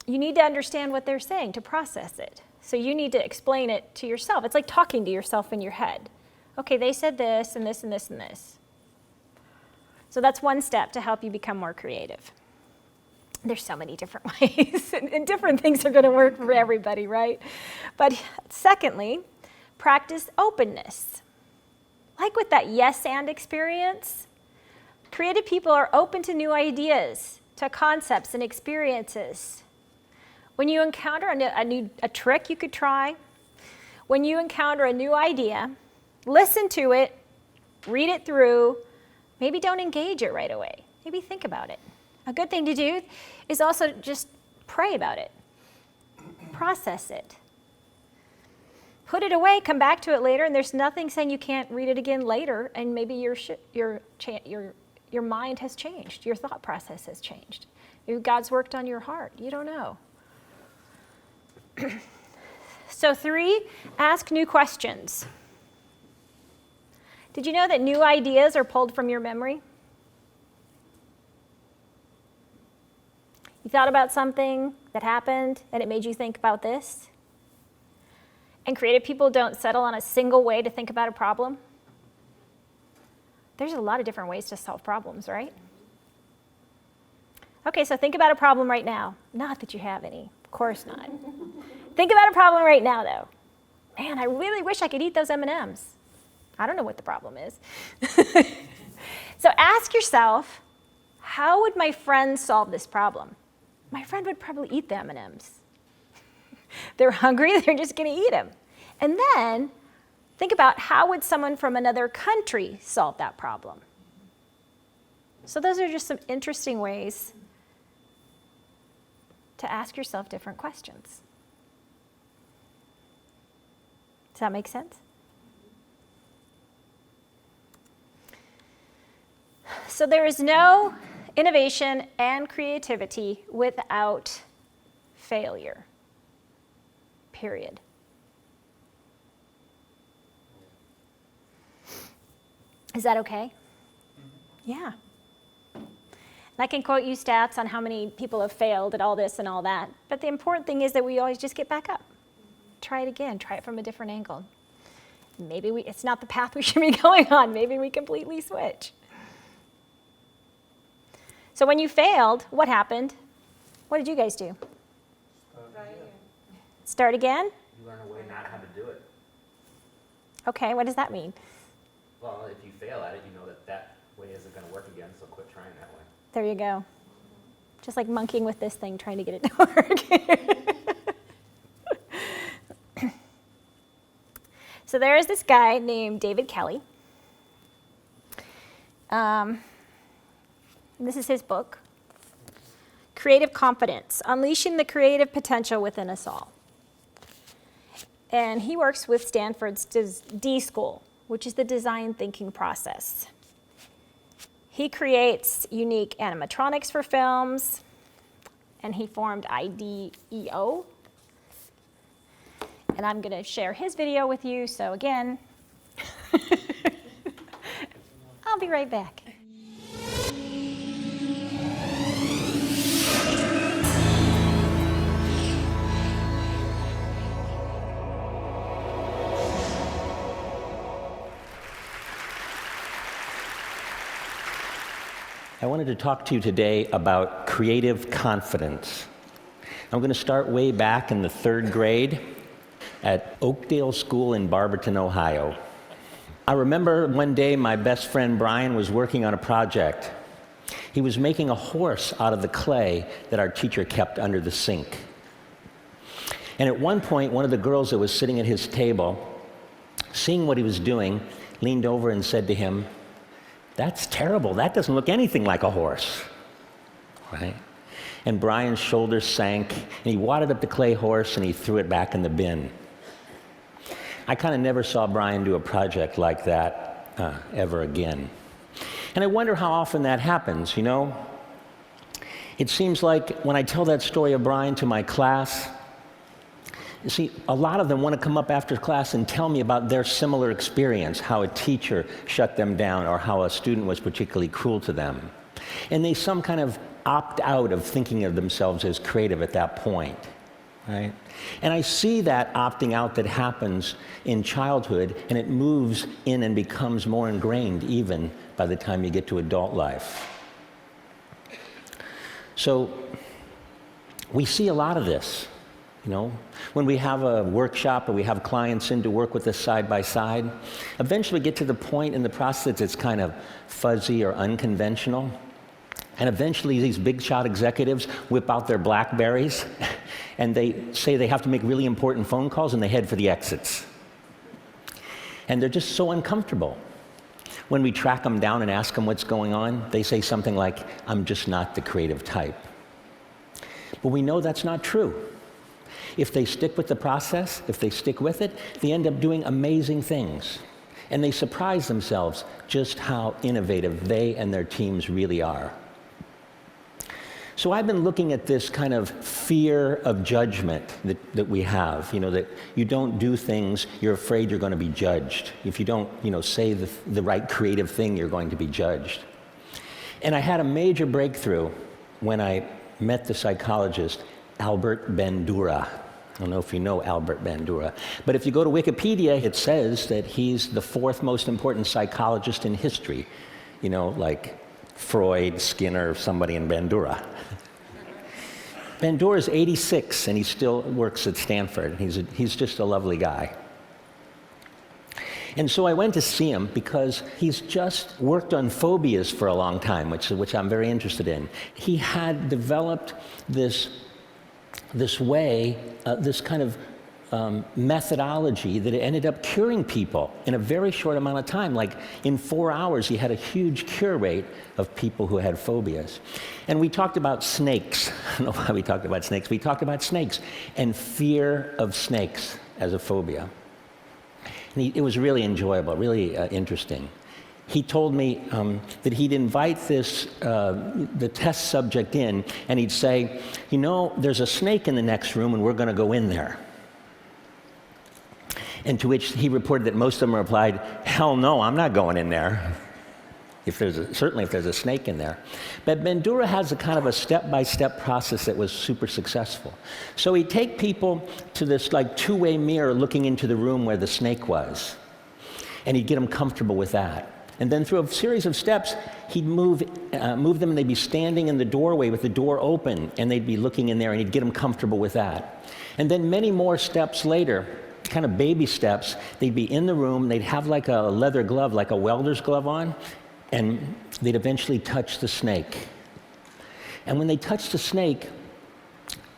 you need to understand what they're saying to process it. So you need to explain it to yourself. It's like talking to yourself in your head. Okay, they said this and this and this and this. So that's one step to help you become more creative. There's so many different ways, and different things are going to work for everybody, right? But secondly, practice openness. Like with that yes and experience, creative people are open to new ideas, to concepts and experiences. When you encounter a trick you could try, when you encounter a new idea, listen to it, read it through, maybe don't engage it right away. Maybe think about it. A good thing to do is also just pray about it, process it. Put it away, come back to it later, and there's nothing saying you can't read it again later, and maybe your mind has changed, your thought process has changed. Maybe God's worked on your heart. You don't know. So 3, ask new questions. Did you know that new ideas are pulled from your memory? You thought about something that happened and it made you think about this? And creative people don't settle on a single way to think about a problem. There's a lot of different ways to solve problems, right? Okay, so think about a problem right now. Not that you have any, of course not. Think about a problem right now, though. Man, I really wish I could eat those M&Ms. I don't know what the problem is. So ask yourself, how would my friend solve this problem? My friend would probably eat the M&Ms. They're hungry, they're just going to eat them. And then think about, how would someone from another country solve that problem? So those are just some interesting ways to ask yourself different questions. Does that make sense? So there is no innovation and creativity without failure. Period. Is that okay? Yeah. And I can quote you stats on how many people have failed at all this and all that, but the important thing is that we always just get back up. Try it again, try it from a different angle. Maybe it's not the path we should be going on. Maybe we completely switch. So when you failed, what happened? What did you guys do? Start again? You learn a way not how to do it. Okay, what does that mean? Well, if you fail at it, you know that way isn't going to work again, so quit trying that way. There you go. Just like monkeying with this thing, trying to get it to work. So there is this guy named David Kelly. This is his book, Creative Confidence, Unleashing the Creative Potential Within Us All. And he works with Stanford's D School, which is the design thinking process. He creates unique animatronics for films, and he formed IDEO. And I'm going to share his video with you, so again, I'll be right back. I wanted to talk to you today about creative confidence. I'm going to start way back in the 3rd grade at Oakdale School in Barberton, Ohio. I remember one day my best friend Brian was working on a project. He was making a horse out of the clay that our teacher kept under the sink. And at one point, one of the girls that was sitting at his table, seeing what he was doing, leaned over and said to him, "That's terrible. That doesn't look anything like a horse." Right? and Brian's shoulders sank, and he wadded up the clay horse and he threw it back in the bin. I kind of never saw Brian do a project like that ever again. And I wonder how often that happens, you know? It seems like when I tell that story of Brian to my class, you see, a lot of them want to come up after class and tell me about their similar experience, how a teacher shut them down or how a student was particularly cruel to them. And they some kind of opt out of thinking of themselves as creative at that point, right? And I see that opting out that happens in childhood, and it moves in and becomes more ingrained even by the time you get to adult life. So we see a lot of this, you know. When we have a workshop or we have clients in to work with us side by side, eventually we get to the point in the process that's kind of fuzzy or unconventional. And eventually these big shot executives whip out their BlackBerries and they say they have to make really important phone calls and they head for the exits. And they're just so uncomfortable. When we track them down and ask them what's going on, they say something like, "I'm just not the creative type." But we know that's not true. If they stick with the process, if they stick with it, they end up doing amazing things. And they surprise themselves just how innovative they and their teams really are. So I've been looking at this kind of fear of judgment that we have, you know, that you don't do things, you're afraid you're going to be judged. If you don't, you know, say the right creative thing, you're going to be judged. And I had a major breakthrough when I met the psychologist, Albert Bandura. I don't know if you know Albert Bandura, but if you go to Wikipedia, it says that he's the 4th most important psychologist in history, you know, like Freud, Skinner, somebody in Bandura. Bandura is 86 and he still works at Stanford. He's just a lovely guy. And so I went to see him because he's just worked on phobias for a long time, which I'm very interested in. He had developed this way, this kind of methodology that ended up curing people in a very short amount of time. Like in 4 hours, he had a huge cure rate of people who had phobias. And we talked about snakes. I don't know why we talked about snakes. We talked about snakes and fear of snakes as a phobia. And it was really enjoyable, really interesting. He told me that he'd invite the test subject in, and he'd say, "You know, there's a snake in the next room, and we're going to go in there." And to which he reported that most of them replied, "Hell no, I'm not going in there." Certainly if there's a snake in there. But Bandura has a kind of a step-by-step process that was super successful. So he'd take people to this like two-way mirror looking into the room where the snake was, and he'd get them comfortable with that. And then through a series of steps, he'd move them, and they'd be standing in the doorway with the door open, and they'd be looking in there, and he'd get them comfortable with that. And then many more steps later, kind of baby steps, they'd be in the room, they'd have like a leather glove, like a welder's glove on, and they'd eventually touch the snake. And when they touched the snake,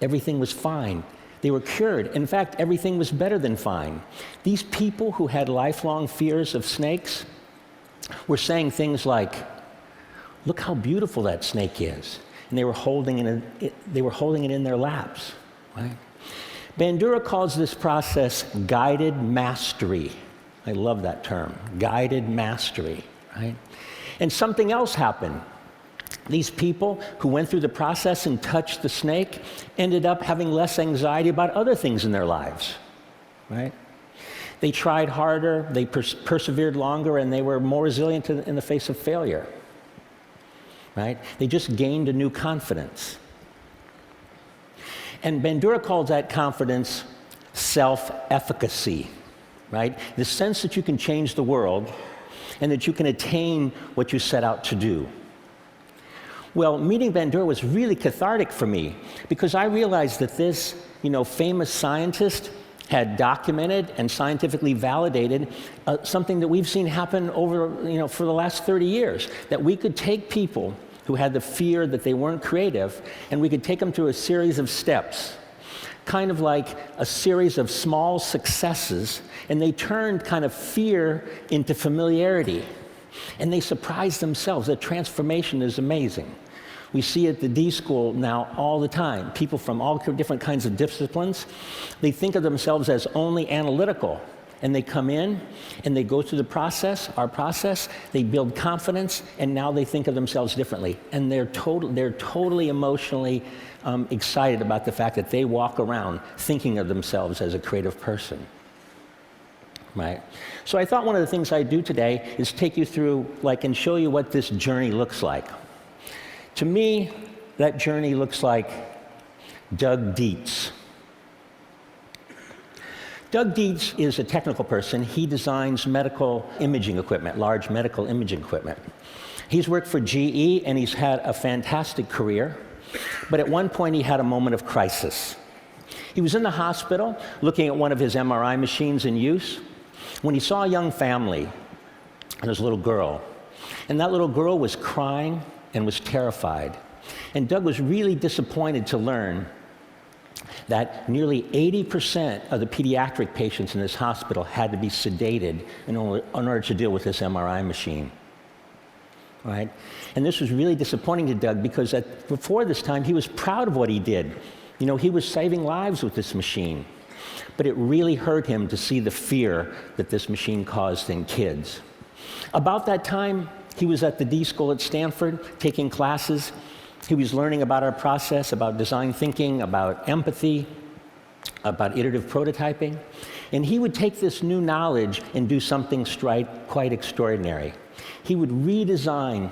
everything was fine. They were cured. In fact, everything was better than fine. These people who had lifelong fears of snakes were saying things like, "Look how beautiful that snake is." And they were holding it in their laps, right? Bandura calls this process guided mastery. I love that term, guided mastery, right? And something else happened. These people who went through the process and touched the snake ended up having less anxiety about other things in their lives, right? They tried harder, they persevered longer, and they were more resilient in the face of failure, right? They just gained a new confidence. And Bandura calls that confidence self-efficacy, right? The sense that you can change the world and that you can attain what you set out to do. Well, meeting Bandura was really cathartic for me because I realized that this, famous scientist had documented and scientifically validated something that we've seen happen over, for the last 30 years, that we could take people who had the fear that they weren't creative, and we could take them through a series of steps, kind of like a series of small successes, and they turned kind of fear into familiarity. And they surprised themselves. The transformation is amazing. We see at the D School now all the time. People from all different kinds of disciplines, they think of themselves as only analytical. And they come in and they go through the process, our process, they build confidence, and now they think of themselves differently. And they're totally emotionally excited about the fact that they walk around thinking of themselves as a creative person. Right? So I thought one of the things I'd do today is take you through, and show you what this journey looks like. To me, that journey looks like Doug Dietz. Doug Dietz is a technical person. He designs medical imaging equipment, large medical imaging equipment. He's worked for GE, and he's had a fantastic career. But at one point, he had a moment of crisis. He was in the hospital looking at one of his MRI machines in use when he saw a young family and his little girl. And that little girl was crying and was terrified. And Doug was really disappointed to learn that nearly 80% of the pediatric patients in this hospital had to be sedated in order to deal with this MRI machine. Right? And this was really disappointing to Doug because before this time, he was proud of what he did. You know, he was saving lives with this machine. But it really hurt him to see the fear that this machine caused in kids. About that time, he was at the D School at Stanford taking classes. He was learning about our process, about design thinking, about empathy, about iterative prototyping. And he would take this new knowledge and do something quite extraordinary. He would redesign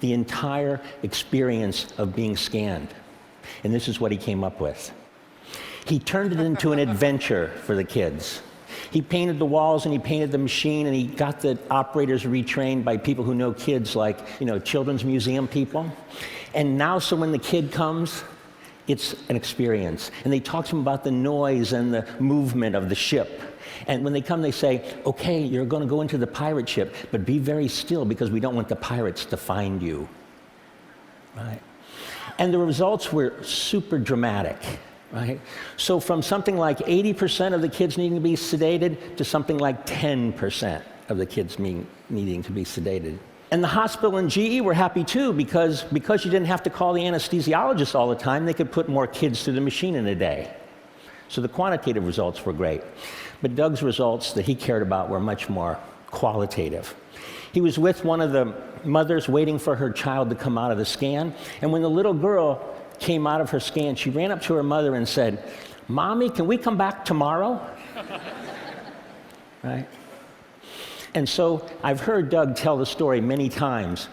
the entire experience of being scanned. And this is what he came up with. He turned it into an adventure for the kids. He painted the walls and he painted the machine, and he got the operators retrained by people who know kids, like, children's museum people. And now, so when the kid comes, it's an experience. And they talk to him about the noise and the movement of the ship. And when they come, they say, okay, you're going to go into the pirate ship, but be very still because we don't want the pirates to find you. Right? And the results were super dramatic. Right? So from something like 80% of the kids needing to be sedated to something like 10% of the kids needing to be sedated. And the hospital and GE were happy too because you didn't have to call the anesthesiologist all the time, they could put more kids through the machine in a day. So the quantitative results were great. But Doug's results that he cared about were much more qualitative. He was with one of the mothers waiting for her child to come out of the scan, and when the little girl came out of her scan, she ran up to her mother and said, "Mommy, can we come back tomorrow?" Right? And so I've heard Doug tell the story many times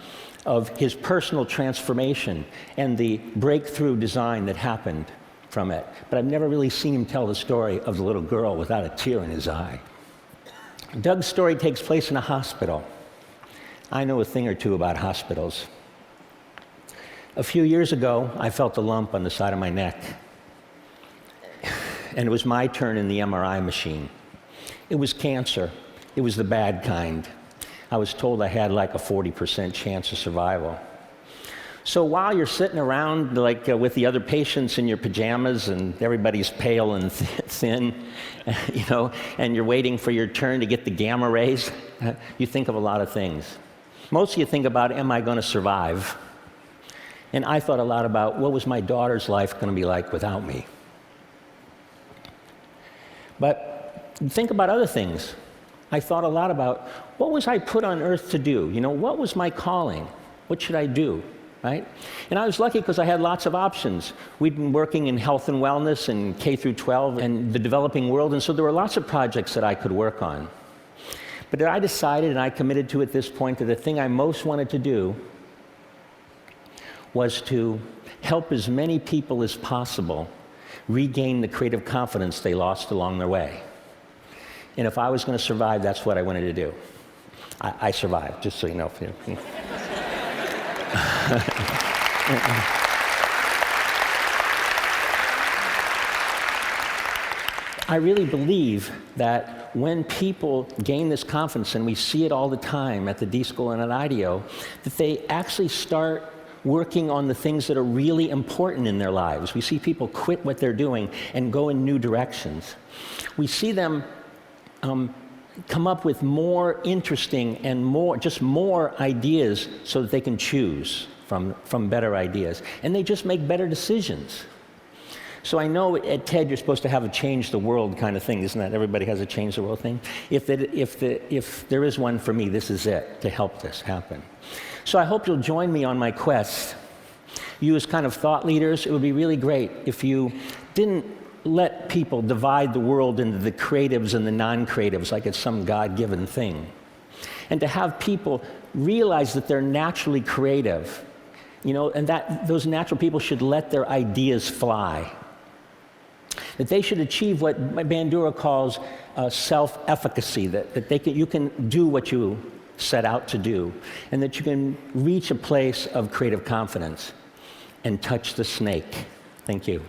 of his personal transformation and the breakthrough design that happened from it. But I've never really seen him tell the story of the little girl without a tear in his eye. Doug's story takes place in a hospital. I know a thing or two about hospitals. A few years ago, I felt a lump on the side of my neck. And it was my turn in the MRI machine. It was cancer. It was the bad kind. I was told I had like a 40% chance of survival. So while you're sitting around with the other patients in your pajamas and everybody's pale and thin, and you're waiting for your turn to get the gamma rays, you think of a lot of things. Mostly you think about, am I going to survive? And I thought a lot about, what was my daughter's life going to be like without me? But think about other things. I thought a lot about, what was I put on earth to do? What was my calling? What should I do? Right? And I was lucky because I had lots of options. We'd been working in health and wellness and K through 12 and the developing world, and so there were lots of projects that I could work on. But I decided, and I committed to at this point, that the thing I most wanted to do was to help as many people as possible regain the creative confidence they lost along their way. And if I was going to survive, that's what I wanted to do. I survived, just so you know. I really believe that when people gain this confidence, and we see it all the time at the D School and at IDEO, that they actually start working on the things that are really important in their lives. We see people quit what they're doing and go in new directions. We see them come up with more interesting and more ideas so that they can choose. from better ideas. And they just make better decisions. So I know at TED you're supposed to have a change the world kind of thing, isn't that? Everybody has a change the world thing. If there is one for me, this is it, to help this happen. So I hope you'll join me on my quest. You as kind of thought leaders, it would be really great if you didn't let people divide the world into the creatives and the non-creatives like it's some God-given thing. And to have people realize that they're naturally creative, and that those natural people should let their ideas fly. That they should achieve what Bandura calls self-efficacy, that you can do what you set out to do, and that you can reach a place of creative confidence and touch the snake. Thank you.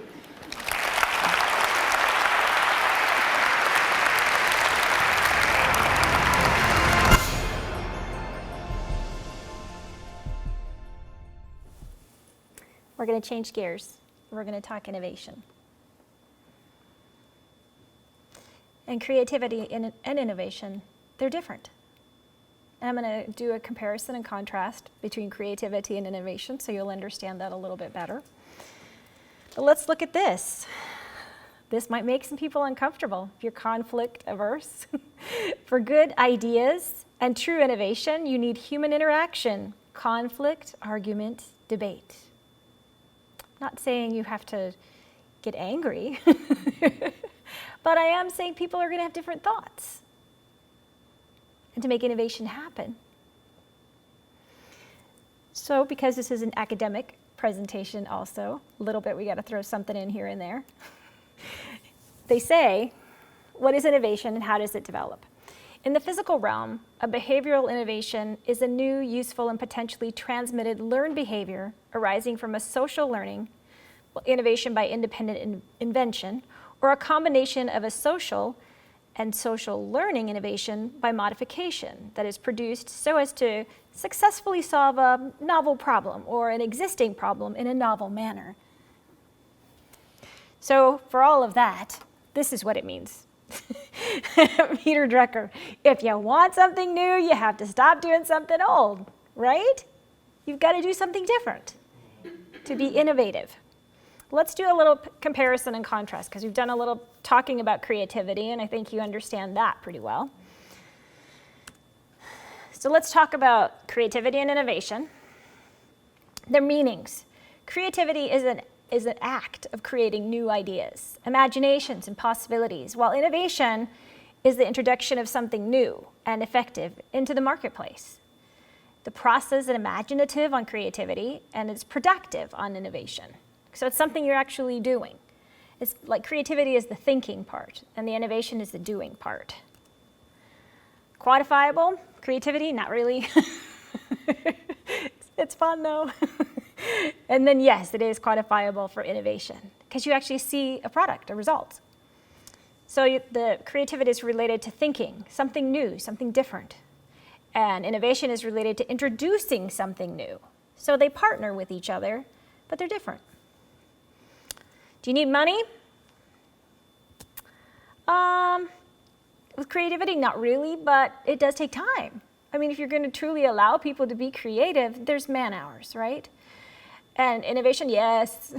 We're going to change gears. We're going to talk innovation. And creativity and innovation, they're different. And I'm going to do a comparison and contrast between creativity and innovation so you'll understand that a little bit better. But let's look at this. This might make some people uncomfortable if you're conflict averse. For good ideas and true innovation, you need human interaction, conflict, argument, debate. Not saying you have to get angry, but I am saying people are going to have different thoughts. And to make innovation happen. So because this is an academic presentation also, a little bit we got to throw something in here and there. They say, what is innovation and how does it develop? In the physical realm, a behavioral innovation is a new, useful, and potentially transmitted learned behavior arising from a social learning, innovation by independent invention, or a combination of a social and social learning innovation by modification that is produced so as to successfully solve a novel problem or an existing problem in a novel manner. So for all of that, this is what it means. Peter Drucker, if you want something new, you have to stop doing something old, right? You've got to do something different to be innovative. Let's do a little comparison and contrast because we've done a little talking about creativity and I think you understand that pretty well. So let's talk about creativity and innovation. Their meanings. Creativity is an act of creating new ideas, imaginations, and possibilities, while innovation is the introduction of something new and effective into the marketplace. The process is imaginative on creativity and it's productive on innovation. So it's something you're actually doing. It's like creativity is the thinking part and the innovation is the doing part. Quantifiable, creativity, not really. It's fun though. And then yes, it is quantifiable for innovation because you actually see a product, a result. So the creativity is related to thinking, something new, something different. And innovation is related to introducing something new. So they partner with each other, but they're different. Do you need money? With creativity, not really, but it does take time. I mean, if you're going to truly allow people to be creative, there's man hours, right? And innovation, yes.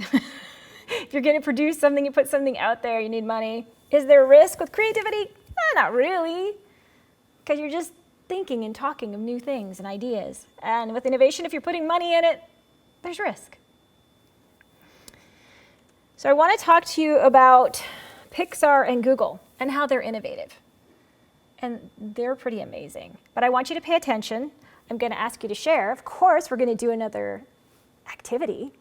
If you're going to produce something, you put something out there, you need money. Is there a risk with creativity? Not really, because you're just thinking and talking of new things and ideas. And with innovation, if you're putting money in it, there's risk. So I want to talk to you about Pixar and Google and how they're innovative. And they're pretty amazing. But I want you to pay attention. I'm going to ask you to share. Of course, we're going to do another activity.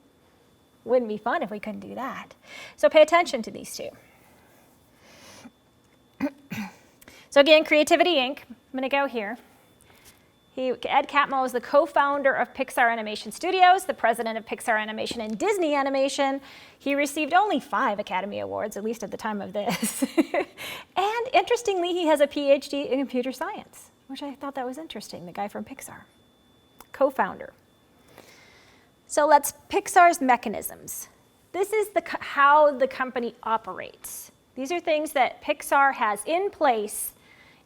Wouldn't be fun if we couldn't do that. So pay attention to these two. So again, Creativity Inc. I'm going to go here. Ed Catmull is the co-founder of Pixar Animation Studios, the president of Pixar Animation and Disney Animation. He received only 5 Academy Awards, at least at the time of this. And interestingly, he has a PhD in computer science, which I thought that was interesting, the guy from Pixar, co-founder. So let's Pixar's mechanisms. This is how the company operates. These are things that Pixar has in place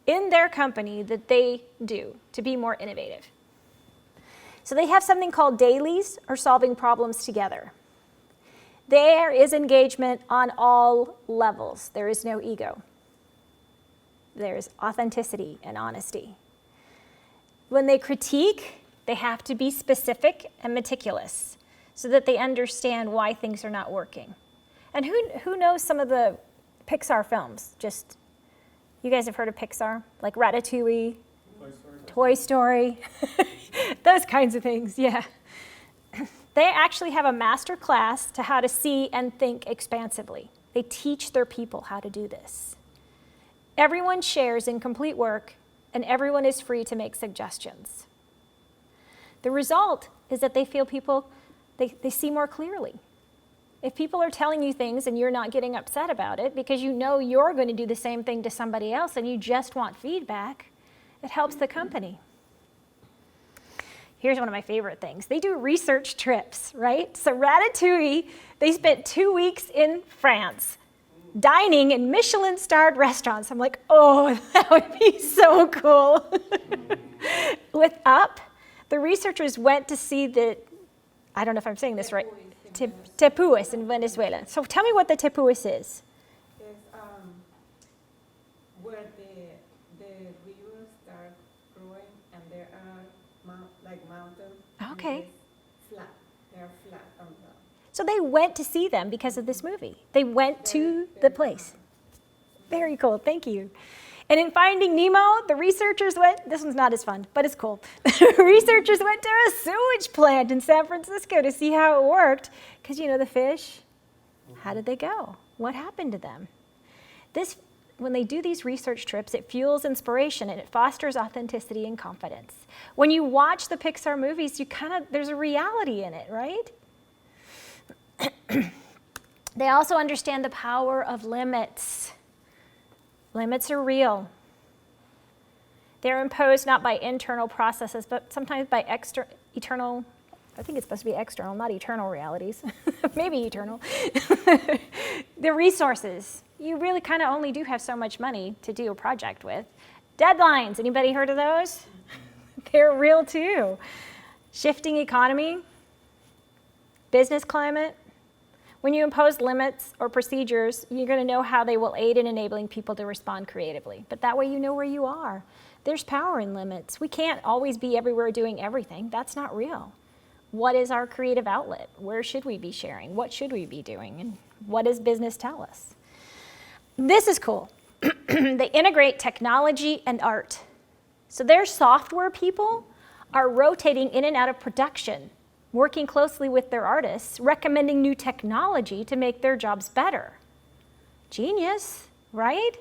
in their company that they do to be more innovative. So they have something called dailies, or solving problems together. There is engagement on all levels. There is no ego. There's authenticity and honesty. When they critique, they have to be specific and meticulous so that they understand why things are not working. And who knows some of the Pixar films? Just, you guys have heard of Pixar? Like Ratatouille, Toy Story, those kinds of things, yeah. They actually have a master class to how to see and think expansively. They teach their people how to do this. Everyone shares in complete work, and everyone is free to make suggestions. The result is that they feel people, they see more clearly. If people are telling you things and you're not getting upset about it because you know you're going to do the same thing to somebody else and you just want feedback, it helps the company. Here's one of my favorite things. They do research trips, right? So Ratatouille, they spent 2 weeks in France dining in Michelin-starred restaurants. I'm like, oh, that would be so cool. With Up, the researchers went to see the, I don't know if I'm saying this right, tepuis in Venezuela. So tell me what the tepuis is. It's where the rivers start growing and there are like mountains. Okay. Flat. They're flat on the ground. So they went to see them because of this movie. They went to the place. Very cool, thank you. And in Finding Nemo, the researchers went, this one's not as fun, but it's cool. The researchers went to a sewage plant in San Francisco to see how it worked. Because you know the fish, how did they go? What happened to them? When they do these research trips, it fuels inspiration and it fosters authenticity and confidence. When you watch the Pixar movies, there's a reality in it, right? They also understand the power of limits. Limits are real. They're imposed not by internal processes, but sometimes by eternal, I think it's supposed to be external, not eternal realities. Maybe eternal. The resources. You really kind of only do have so much money to do a project with. Deadlines, anybody heard of those? They're real too. Shifting economy, business climate. When you impose limits or procedures, you're going to know how they will aid in enabling people to respond creatively. But that way you know where you are. There's power in limits. We can't always be everywhere doing everything. That's not real. What is our creative outlet? Where should we be sharing? What should we be doing? And what does business tell us? This is cool. They integrate technology and art. So their software people are rotating in and out of production, working closely with their artists, recommending new technology to make their jobs better. Genius, right?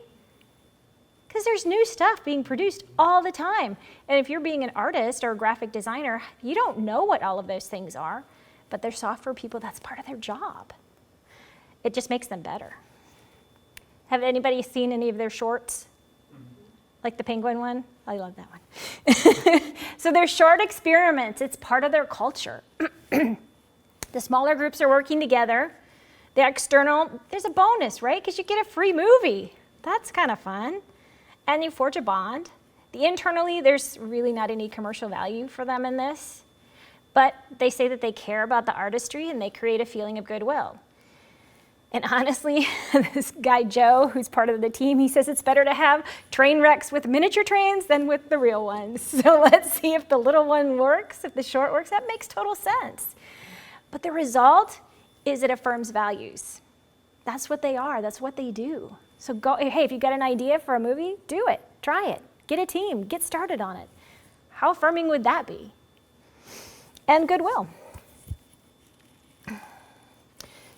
Because there's new stuff being produced all the time. And if you're being an artist or a graphic designer, you don't know what all of those things are, but they're software people, that's part of their job. It just makes them better. Have anybody seen any of their shorts? Like the penguin one? I love that one. So they're short experiments. It's part of their culture. The smaller groups are working together. The external, there's a bonus, right? Because you get a free movie. That's kind of fun. And you forge a bond. The internally, there's really not any commercial value for them in this. But they say that they care about the artistry and they create a feeling of goodwill. And honestly, this guy Joe, who's part of the team, he says it's better to have train wrecks with miniature trains than with the real ones. So let's see if the little one works, if the short works. That makes total sense. But the result is it affirms values. That's what they are. That's what they do. So go, hey, if you got an idea for a movie, do it. Try it. Get a team. Get started on it. How affirming would that be? And goodwill.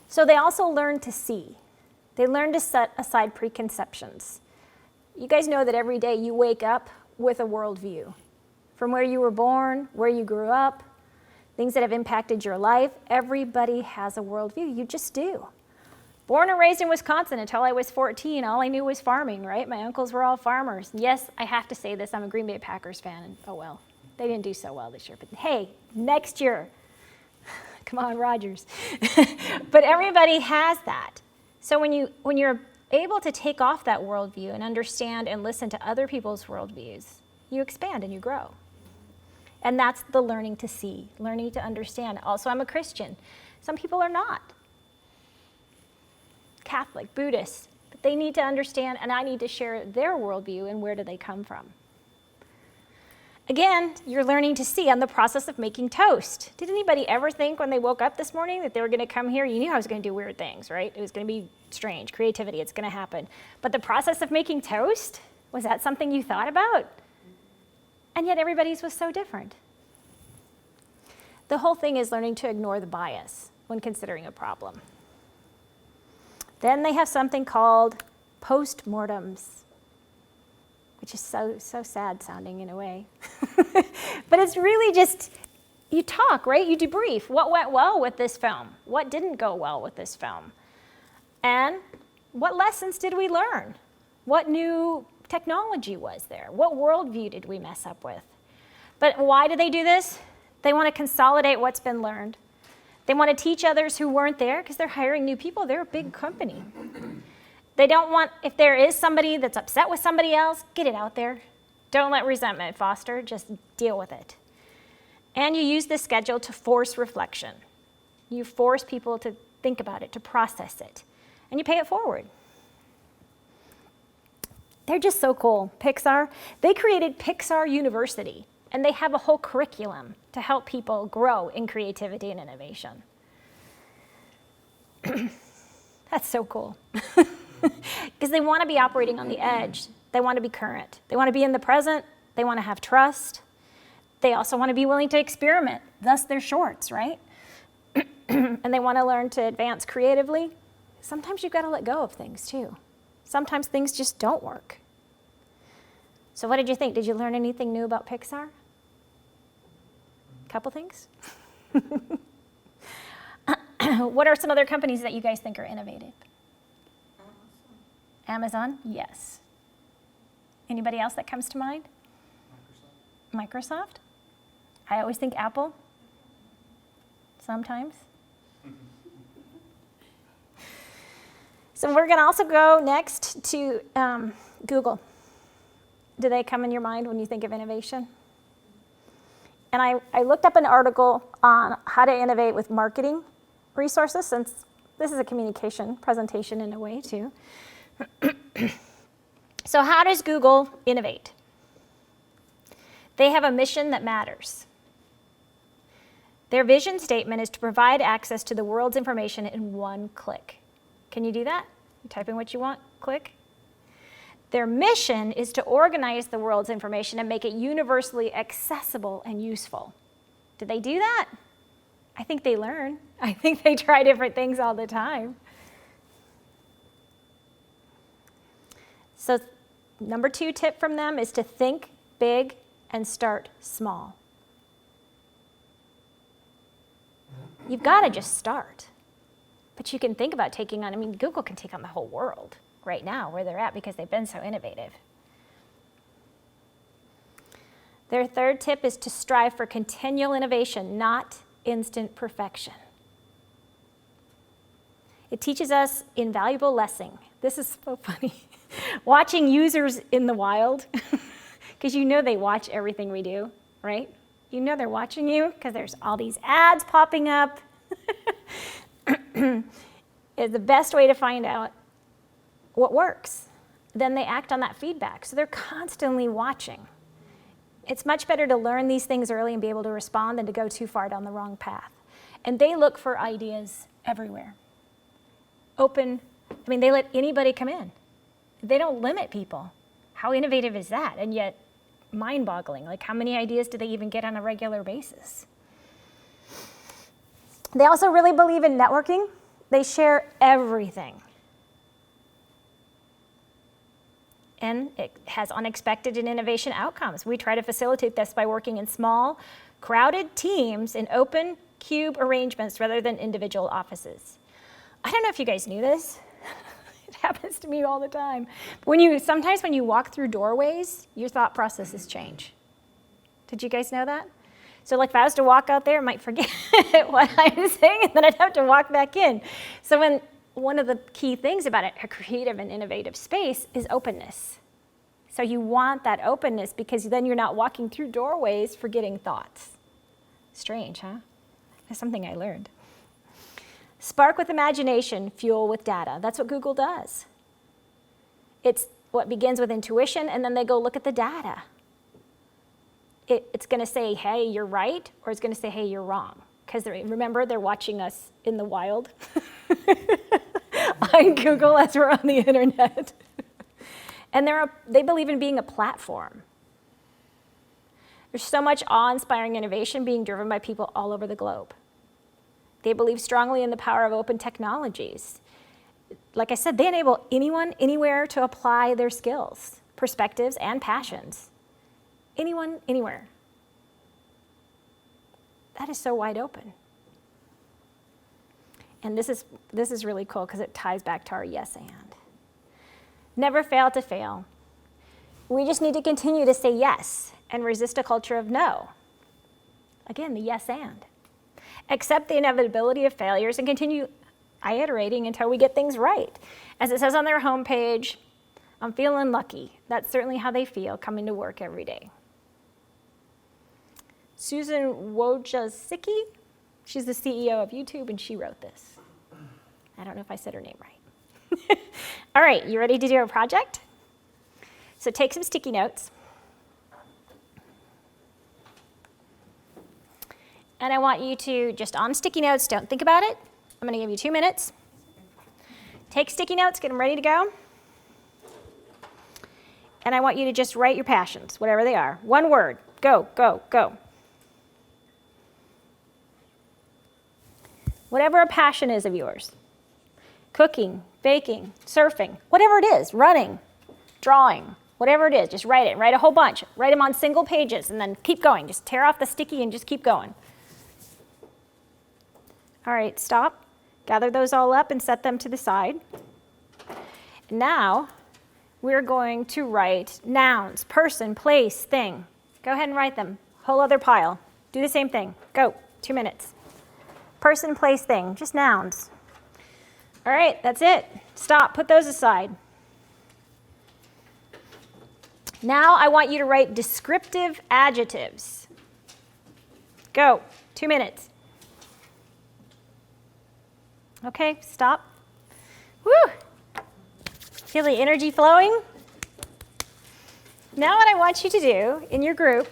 So they also learn to see. They learn to set aside preconceptions. You guys know that every day you wake up with a worldview. From where you were born, where you grew up, things that have impacted your life, everybody has a worldview. You just do. Born and raised in Wisconsin until I was 14, all I knew was farming, right? My uncles were all farmers. Yes, I have to say this, I'm a Green Bay Packers fan, and oh well, they didn't do so well this year. But hey, next year, come on, Rodgers. But everybody has that. So when you're able to take off that worldview and understand and listen to other people's worldviews, you expand and you grow. And that's the learning to see, learning to understand. Also, I'm a Christian. Some people are not. Catholic, Buddhist, but they need to understand, and I need to share their worldview and where do they come from. Again, you're learning to see on the process of making toast. Did anybody ever think when they woke up this morning that they were going to come here? You knew I was going to do weird things, right? It was going to be strange, creativity, it's going to happen. But the process of making toast, was that something you thought about? And yet everybody's was so different. The whole thing is learning to ignore the bias when considering a problem. Then they have something called postmortems, which is so sad sounding in a way. But it's really just, you talk, right? You debrief. What went well with this film? What didn't go well with this film? And what lessons did we learn? What new technology was there? What worldview did we mess up with? But why do they do this? They want to consolidate what's been learned. They want to teach others who weren't there because they're hiring new people. They're a big company. They don't want, if there is somebody that's upset with somebody else, get it out there. Don't let resentment foster, just deal with it. And you use the schedule to force reflection. You force people to think about it, to process it, and you pay it forward. They're just so cool. Pixar, they created Pixar University, and they have a whole curriculum to help people grow in creativity and innovation. That's so cool. Because they want to be operating on the edge. They want to be current. They want to be in the present. They want to have trust. They also want to be willing to experiment, thus their shorts, right? And they want to learn to advance creatively. Sometimes you've got to let go of things too. Sometimes things just don't work. So what did you think? Did you learn anything new about Pixar? Couple things? What are some other companies that you guys think are innovative? Amazon? Yes. Anybody else that comes to mind? Microsoft? I always think Apple. Sometimes. So we're going to also go next to Google. Do they come in your mind when you think of innovation? And I looked up an article on how to innovate with marketing resources, since this is a communication presentation in a way too. So how does Google innovate? They have a mission that matters. Their vision statement is to provide access to the world's information in one click. Can you do that? You type in what you want, click. Their mission is to organize the world's information and make it universally accessible and useful. Did they do that? I think they learn. I think they try different things all the time. So number 2 tip from them is to think big and start small. You've got to just start. But you can think about taking on, Google can take on the whole world right now where they're at because they've been so innovative. Their 3rd tip is to strive for continual innovation, not instant perfection. It teaches us invaluable lesson. This is so funny. Watching users in the wild, because you know they watch everything we do, right? You know they're watching you because there's all these ads popping up. Is the best way to find out what works. Then they act on that feedback. So they're constantly watching. It's much better to learn these things early and be able to respond than to go too far down the wrong path. And they look for ideas everywhere. They let anybody come in. They don't limit people. How innovative is that? And yet, mind-boggling. Like, how many ideas do they even get on a regular basis? They also really believe in networking. They share everything. And it has unexpected and innovation outcomes. We try to facilitate this by working in small, crowded teams in open cube arrangements rather than individual offices. I don't know if you guys knew this. It happens to me all the time. Sometimes when you walk through doorways, your thought processes change. Did you guys know that? So like if I was to walk out there, I might forget what I was saying, and then I'd have to walk back in. So one of the key things about a creative and innovative space is openness. So you want that openness because then you're not walking through doorways forgetting thoughts. Strange, huh? That's something I learned. Spark with imagination, fuel with data. That's what Google does. It's what begins with intuition, and then they go look at the data. It's going to say, hey, you're right, or it's going to say, hey, you're wrong. Because remember, they're watching us in the wild on Google as we're on the internet. And they believe in being a platform. There's so much awe-inspiring innovation being driven by people all over the globe. They believe strongly in the power of open technologies. Like I said, they enable anyone, anywhere to apply their skills, perspectives, and passions. Anyone, anywhere. That is so wide open. And this is really cool because it ties back to our yes and. Never fail to fail. We just need to continue to say yes and resist a culture of no. Again, the yes and. Accept the inevitability of failures and continue iterating until we get things right. As it says on their homepage, I'm feeling lucky. That's certainly how they feel coming to work every day. Susan Wojcicki, she's the CEO of YouTube, and she wrote this. I don't know if I said her name right. All right, you ready to do a project? So take some sticky notes. And I want you to, just on sticky notes, don't think about it. I'm going to give you 2 minutes. Take sticky notes, get them ready to go. And I want you to just write your passions, whatever they are. One word. Go, go, go. Whatever a passion is of yours. Cooking, baking, surfing, whatever it is, running, drawing, whatever it is, just write it. Write a whole bunch. Write them on single pages and then keep going. Just tear off the sticky and just keep going. All right, stop. Gather those all up and set them to the side. Now, we're going to write nouns, person, place, thing. Go ahead and write them. Whole other pile. Do the same thing. Go. 2 minutes. Person, place, thing. Just nouns. All right, that's it. Stop. Put those aside. Now I want you to write descriptive adjectives. Go. 2 minutes. Okay, stop. Woo! Feel the energy flowing? Now what I want you to do in your group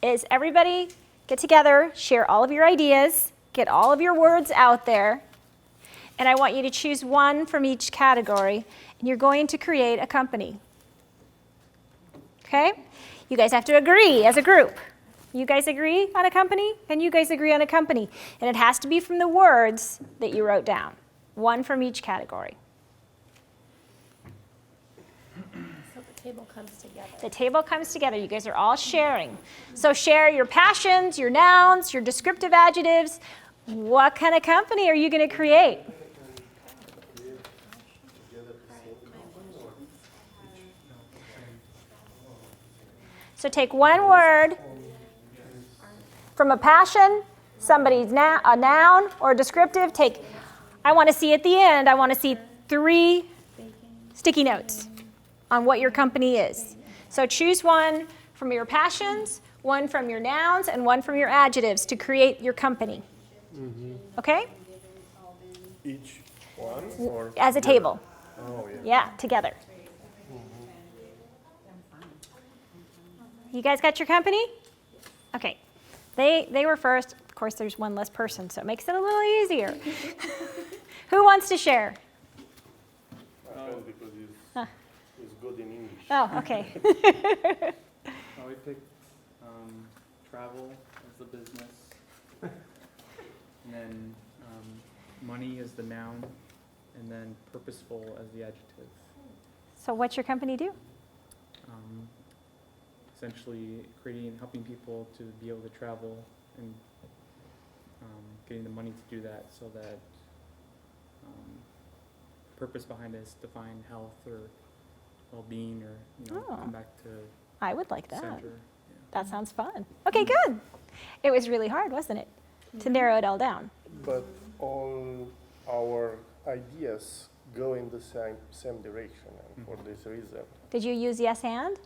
is everybody get together, share all of your ideas, get all of your words out there, and I want you to choose one from each category, and you're going to create a company. Okay? You guys have to agree as a group. You guys agree on a company, and you guys agree on a company. And it has to be from the words that you wrote down. One from each category. So the table comes together. The table comes together. You guys are all sharing. So share your passions, your nouns, your descriptive adjectives. What kind of company are you going to create? So take one word from a passion, somebody's a noun or a descriptive. Take, I want to see at the end, I want to see 3 sticky notes on what your company is. So choose one from your passions, one from your nouns, and one from your adjectives to create your company. Okay? Each one? Or As a table. Oh, yeah. Yeah, together. You guys got your company? Okay. They were first. Of course, there's one less person, so it makes it a little easier. Who wants to share? My friend, because he's good in English. Oh, okay. We picked travel as the business, and then money as the noun, and then purposeful as the adjective. So what's your company do? Essentially helping people to be able to travel and getting the money to do that, so that purpose behind it is to find health or well-being, or come back to I would like that. center. That sounds fun. Okay, good. It was really hard, wasn't it, to narrow it all down? But all our ideas go in the same direction, and for this reason. Did you use yes and?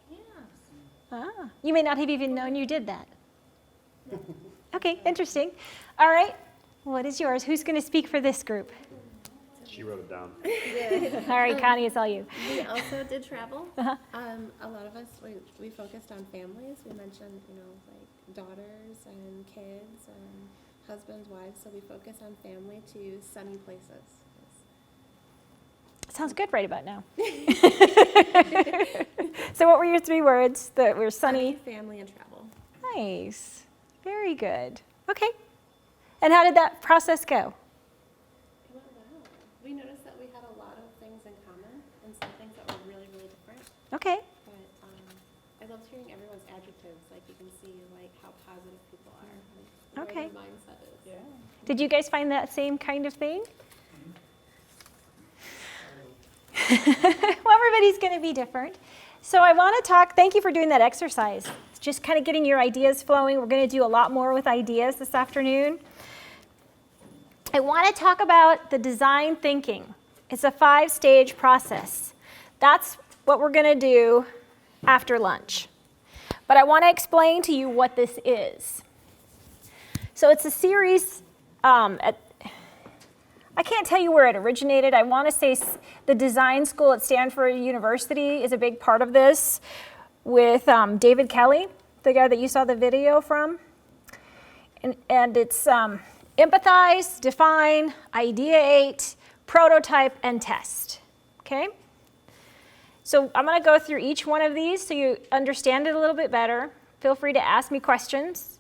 Yes. Ah, you may not have even known you did that. Okay, interesting. All right, what is yours? Who's going to speak for this group? She wrote it down. All right, Connie, it's all you. We also did travel. Uh-huh. A lot of us, we focused on families. We mentioned, like daughters and kids and husbands, wives. So we focused on family to sunny places. Sounds good right about now. So what were your 3 words that were sunny? Family, and travel. Nice. Very good. Okay. And how did that process go? It went well. We noticed that we had a lot of things in common and some things that were really, really different. Okay. But I loved hearing everyone's adjectives. Like you can see like how positive people are. Like, the way Okay. their mindset is. Yeah. Did you guys find that same kind of thing? Well, everybody's going to be different. So I want to talk, thank you for doing that exercise. It's just kind of getting your ideas flowing. We're going to do a lot more with ideas this afternoon. I want to talk about the design thinking. It's a 5-stage process. That's what we're going to do after lunch. But I want to explain to you what this is. So it's a series, I can't tell you where it originated. I want to say the design school at Stanford University is a big part of this with David Kelly, the guy that you saw the video from. And it's empathize, define, ideate, prototype, and test. Okay? So I'm going to go through each one of these so you understand it a little bit better. Feel free to ask me questions.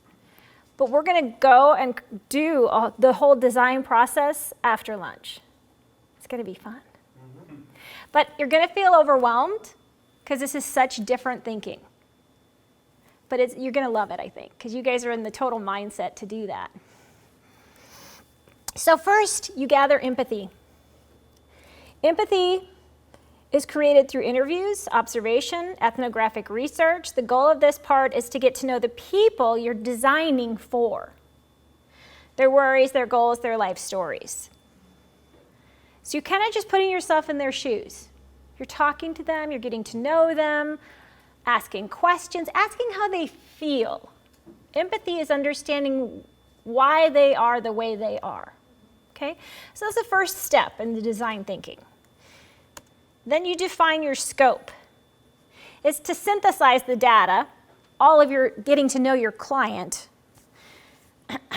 But we're going to go and do the whole design process after lunch. It's going to be fun. Mm-hmm. But you're going to feel overwhelmed because this is such different thinking. But you're going to love it, I think, because you guys are in the total mindset to do that. So first, you gather empathy. Empathy is created through interviews, observation, ethnographic research. The goal of this part is to get to know the people you're designing for. Their worries, their goals, their life stories. So you're kind of just putting yourself in their shoes. You're talking to them, you're getting to know them, asking questions, asking how they feel. Empathy is understanding why they are the way they are. Okay? So that's the first step in the design thinking. Then you define your scope. It's to synthesize the data, all of your getting to know your client,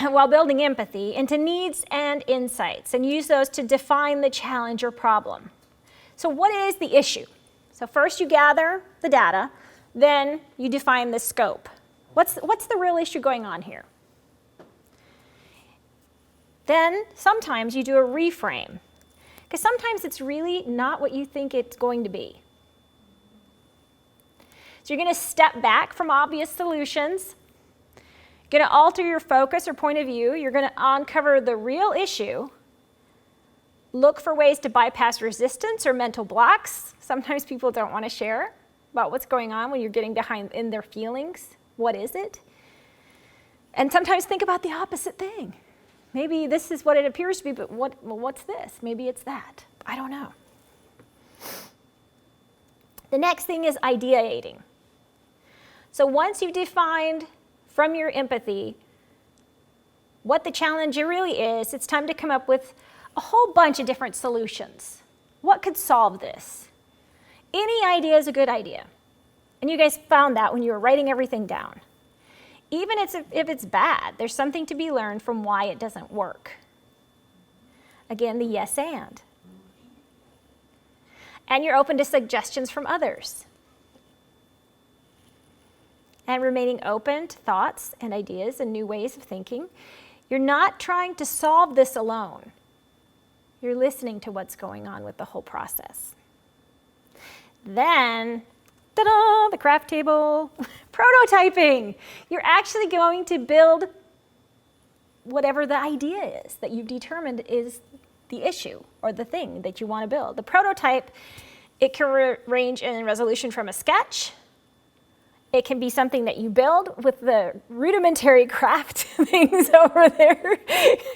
while building empathy, into needs and insights, and use those to define the challenge or problem. So what is the issue? So first you gather the data, then you define the scope. What's the real issue going on here? Then sometimes you do a reframe. Because sometimes it's really not what you think it's going to be. So you're going to step back from obvious solutions. You're going to alter your focus or point of view. You're going to uncover the real issue. Look for ways to bypass resistance or mental blocks. Sometimes people don't want to share about what's going on when you're getting behind in their feelings. What is it? And sometimes think about the opposite thing. Maybe this is what it appears to be, but what's this? Maybe it's that. I don't know. The next thing is ideating. So once you've defined from your empathy what the challenge really is, it's time to come up with a whole bunch of different solutions. What could solve this? Any idea is a good idea. And you guys found that when you were writing everything down. Even if it's bad, there's something to be learned from why it doesn't work. Again, the yes and. And you're open to suggestions from others. And remaining open to thoughts and ideas and new ways of thinking. You're not trying to solve this alone. You're listening to what's going on with the whole process. Then, ta-da, the craft table, prototyping. You're actually going to build whatever the idea is that you've determined is the issue or the thing that you want to build. The prototype, it can range in resolution from a sketch, It can be something that you build with the rudimentary craft things over there.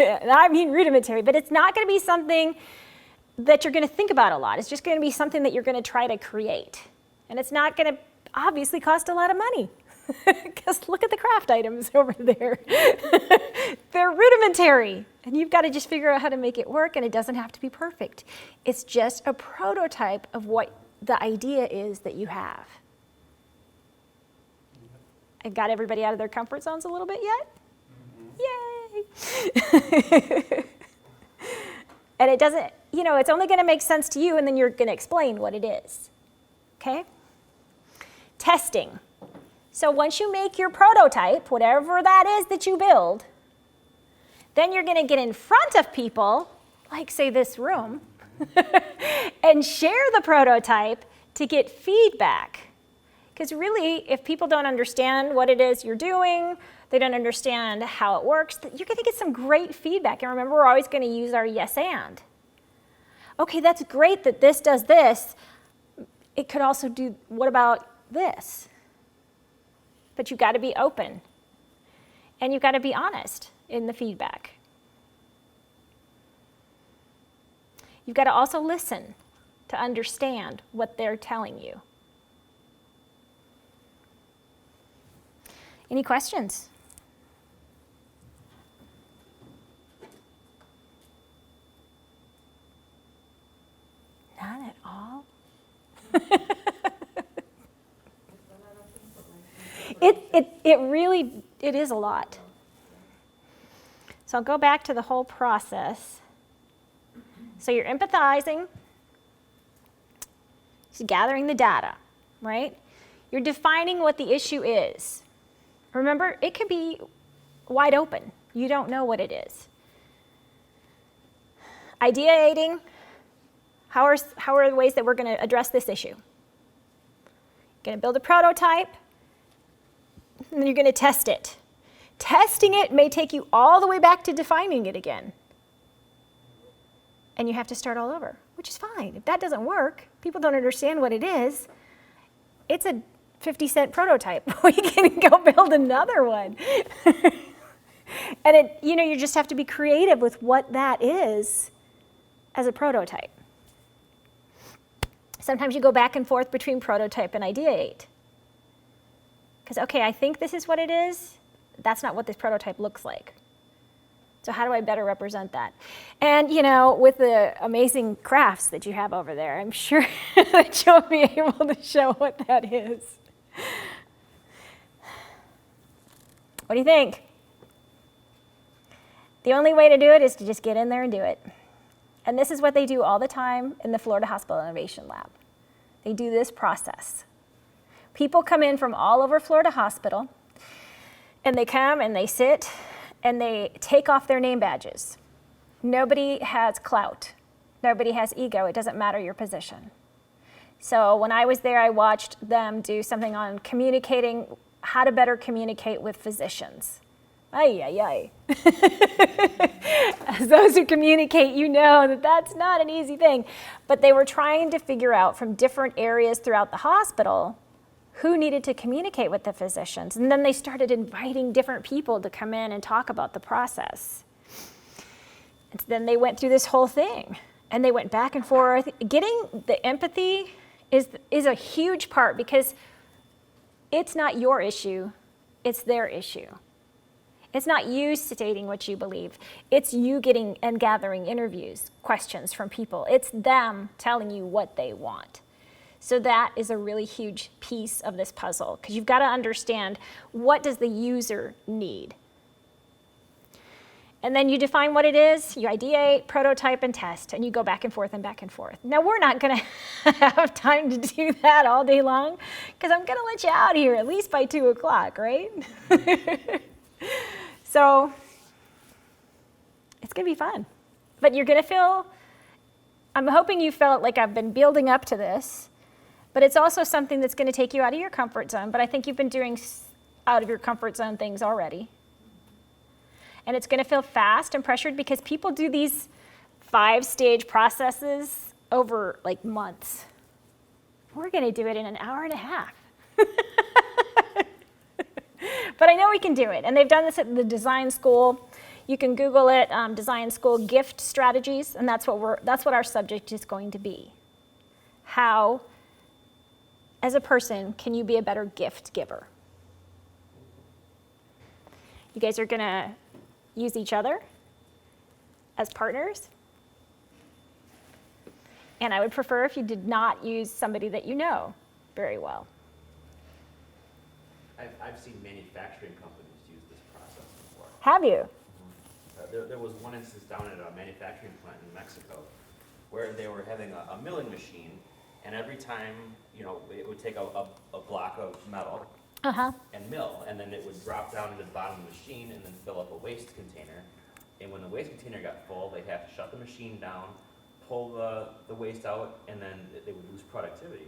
And I mean rudimentary, but it's not going to be something that you're going to think about a lot. It's just going to be something that you're going to try to create. And it's not going to obviously cost a lot of money. Because look at the craft items over there. They're rudimentary. And you've got to just figure out how to make it work, and it doesn't have to be perfect. It's just a prototype of what the idea is that you have. I got everybody out of their comfort zones a little bit yet? Yay! And it doesn't, it's only going to make sense to you, and then you're going to explain what it is. Okay? Testing. So once you make your prototype, whatever that is that you build, then you're going to get in front of people, like say this room, and share the prototype to get feedback. Because really, if people don't understand what it is you're doing, they don't understand how it works, you're going to get some great feedback. And remember, we're always going to use our yes and. Okay, that's great that this does this. It could also do, what about this? But you've got to be open. And you've got to be honest in the feedback. You've got to also listen to understand what they're telling you. Any questions? None at all? It really is a lot. So I'll go back to the whole process. So you're empathizing, just gathering the data, right? You're defining what the issue is. Remember, it could be wide open. You don't know what it is. Ideating, how are the ways that we're going to address this issue? Going to build a prototype, and then you're going to test it. Testing it may take you all the way back to defining it again. And you have to start all over, which is fine. If that doesn't work, people don't understand what it is, it's a 50-cent prototype. We can go build another one. And you just have to be creative with what that is as a prototype. Sometimes you go back and forth between prototype and ideate. Because, okay, I think this is what it is. That's not what this prototype looks like. So how do I better represent that? And, with the amazing crafts that you have over there, I'm sure that you'll be able to show what that is. What do you think? The only way to do it is to just get in there and do it. And this is what they do all the time in the Florida Hospital Innovation Lab. They do this process. People come in from all over Florida Hospital, and they come and they sit and they take off their name badges. Nobody has clout. Nobody has ego. It doesn't matter your position. So when I was there, I watched them do something on communicating, how to better communicate with physicians. Ay. As those who communicate, you know that that's not an easy thing. But they were trying to figure out from different areas throughout the hospital who needed to communicate with the physicians. And then they started inviting different people to come in and talk about the process. And then they went through this whole thing. And they went back and forth. Getting the empathy is a huge part, because it's not your issue, it's their issue. It's not you stating what you believe. It's you getting and gathering interviews, questions from people. It's them telling you what they want. So that is a really huge piece of this puzzle, because you've got to understand, what does the user need? And then you define what it is, you ideate, prototype, and test, and you go back and forth and back and forth. Now, we're not going to have time to do that all day long, because I'm going to let you out here at least by 2 o'clock, right? So it's going to be fun. But you're going to feel, I'm hoping you felt like I've been building up to this, but it's also something that's going to take you out of your comfort zone. But I think you've been doing out of your comfort zone things already. And it's going to feel fast and pressured, because people do these 5-stage processes over like months. We're going to do it in an hour and a half. But I know we can do it. And they've done this at the design school. You can Google it, design school gift strategies, and that's what our subject is going to be. How, as a person, can you be a better gift giver? You guys are going to use each other as partners. And I would prefer if you did not use somebody that you know very well. I've seen manufacturing companies use this process before. Have you? There was one instance down at a manufacturing plant in Mexico where they were having a milling machine, and every time, it would take a block of metal and mill, and then it would drop down into the bottom of the machine and then fill up a waste container. And when the waste container got full, they'd have to shut the machine down, pull the waste out, and then they would lose productivity.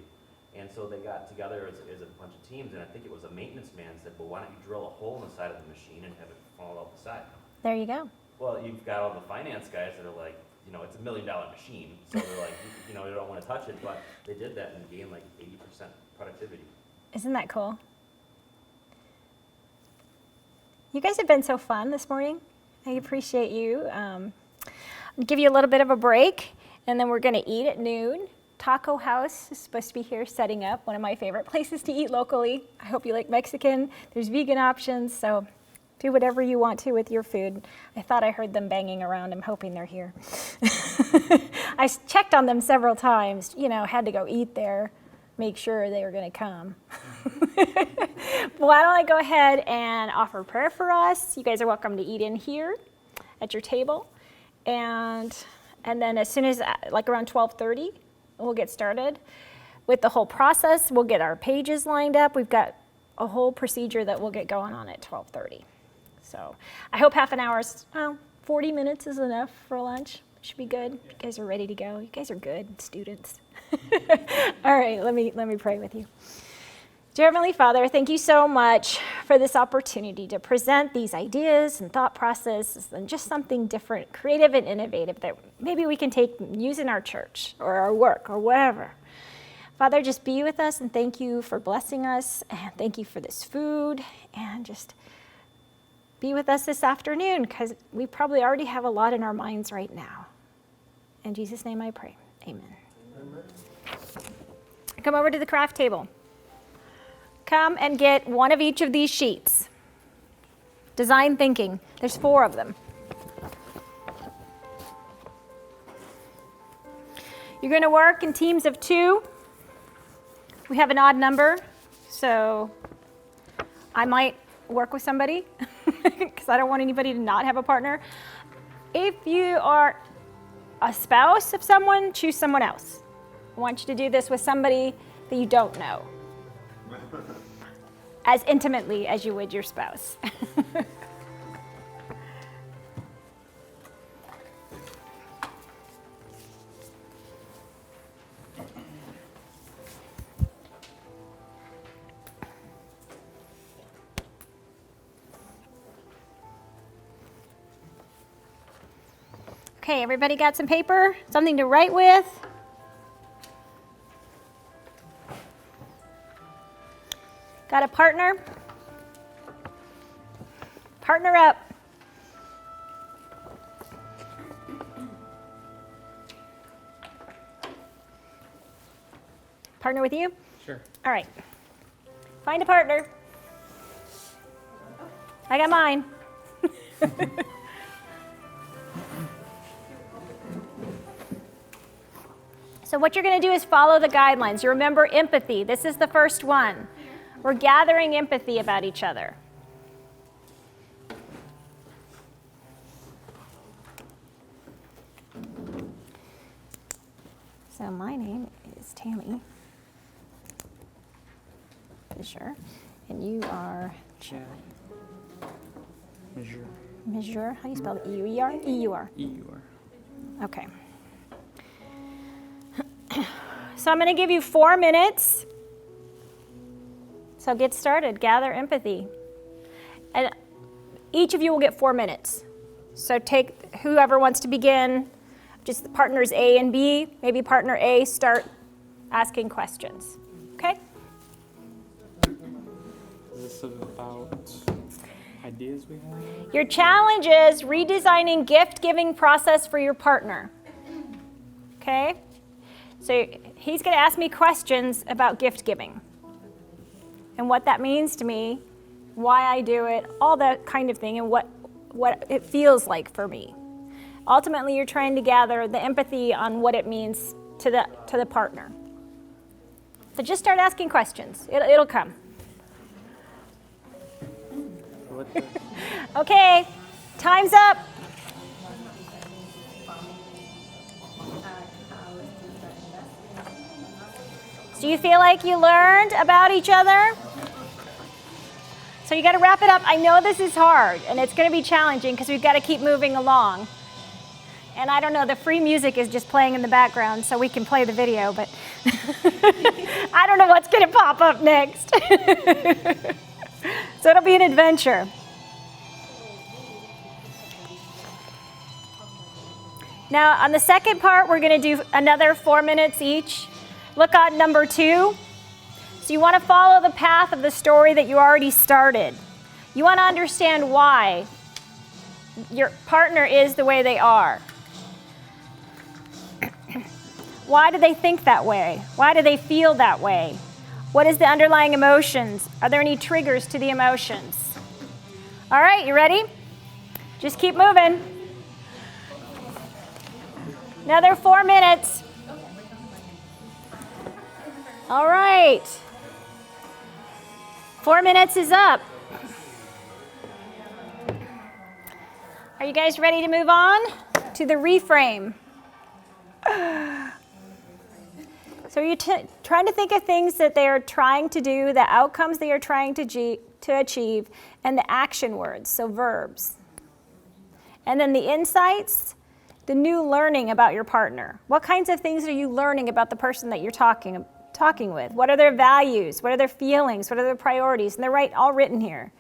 And so they got together as a bunch of teams, and I think it was a maintenance man said, well, why don't you drill a hole in the side of the machine and have it fall out the side? There you go. Well, you've got all the finance guys that are like, it's $1 million machine, so they're like, they don't want to touch it, but they did that and gained like 80% productivity. Isn't that cool? You guys have been so fun this morning. I appreciate you. I'll give you a little bit of a break, and then we're going to eat at noon. Taco House is supposed to be here setting up, one of my favorite places to eat locally. I hope you like Mexican. There's vegan options, so do whatever you want to with your food. I thought I heard them banging around. I'm hoping they're here. I checked on them several times, had to go eat there, make sure they were going to come. Why don't I go ahead and offer prayer for us? You guys are welcome to eat in here at your table. And then as soon as, around 12:30, we'll get started with the whole process. We'll get our pages lined up. We've got a whole procedure that we'll get going on at 12:30. So I hope half an hour's, 40 minutes is enough for lunch. Should be good. You guys are ready to go. You guys are good students. All right, let me pray with you. Dear Heavenly Father, thank you so much for this opportunity to present these ideas and thought processes and just something different, creative and innovative that maybe we can take and use in our church or our work or wherever. Father, just be with us, and thank you for blessing us, and thank you for this food, and just be with us this afternoon, because we probably already have a lot in our minds right now. In Jesus' name I pray. Amen. Amen. Come over to the craft table. Come and get one of each of these sheets. Design thinking. There's 4 of them. You're going to work in teams of 2. We have an odd number, so I might work with somebody because I don't want anybody to not have a partner. If you are a spouse of someone, choose someone else. I want you to do this with somebody that you don't know, as intimately as you would your spouse. Okay, everybody got some paper? Something to write with? Got a partner? Partner up. Partner with you? Sure. All right. Find a partner. I got mine. So what you're going to do is follow the guidelines. You remember empathy. This is the first one. We're gathering empathy about each other. So my name is Tammy Fisher, and you are Chad. Measure. Measure. How do you spell it? E-U-E-R? E-U-R. E-U-R. Okay. So I'm going to give you 4 minutes. So get started. Gather empathy. And each of you will get 4 minutes. So take whoever wants to begin, just the partners A and B. Maybe partner A start asking questions. Okay? Is this about Ideas we have? Your challenge is redesigning gift-giving process for your partner. Okay? So he's going to ask me questions about gift giving and what that means to me, why I do it, all that kind of thing, and what it feels like for me. Ultimately, you're trying to gather the empathy on what it means to the partner. So just start asking questions. It'll come. Okay, time's up. Do you feel like you learned about each other? So you got to wrap it up. I know this is hard, and it's going to be challenging because we've got to keep moving along. And I don't know, the free music is just playing in the background, so we can play the video, but I don't know what's going to pop up next. So it'll be an adventure. Now, on the second part, we're going to do another 4 minutes each. Look at number 2. So you want to follow the path of the story that you already started. You want to understand why your partner is the way they are. Why do they think that way? Why do they feel that way? What is the underlying emotions? Are there any triggers to the emotions? All right, you ready? Just keep moving. Another 4 minutes. All right. 4 minutes is up. Are you guys ready to move on to the reframe? So you're trying to think of things that they are trying to do, the outcomes they are trying to achieve, and the action words, so verbs. And then the insights, the new learning about your partner. What kinds of things are you learning about the person that you're talking with? What are their values? What are their feelings? What are their priorities? And they're all written here.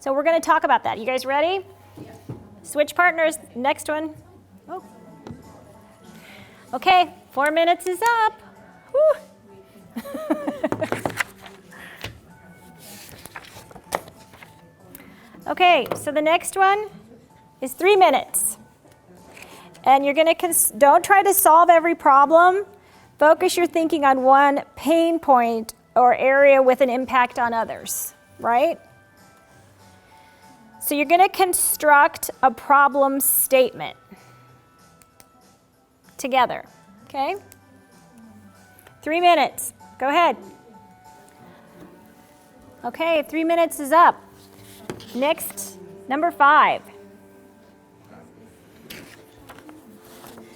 So we're going to talk about that. You guys ready? Switch partners. Next one. Oh. Okay, 4 minutes is up. Woo. Okay, so the next one is 3 minutes. And you're going to, don't try to solve every problem. Focus your thinking on one pain point or area with an impact on others, right? So you're going to construct a problem statement together, okay? 3 minutes. Go ahead. Okay, 3 minutes is up. Next, number 5.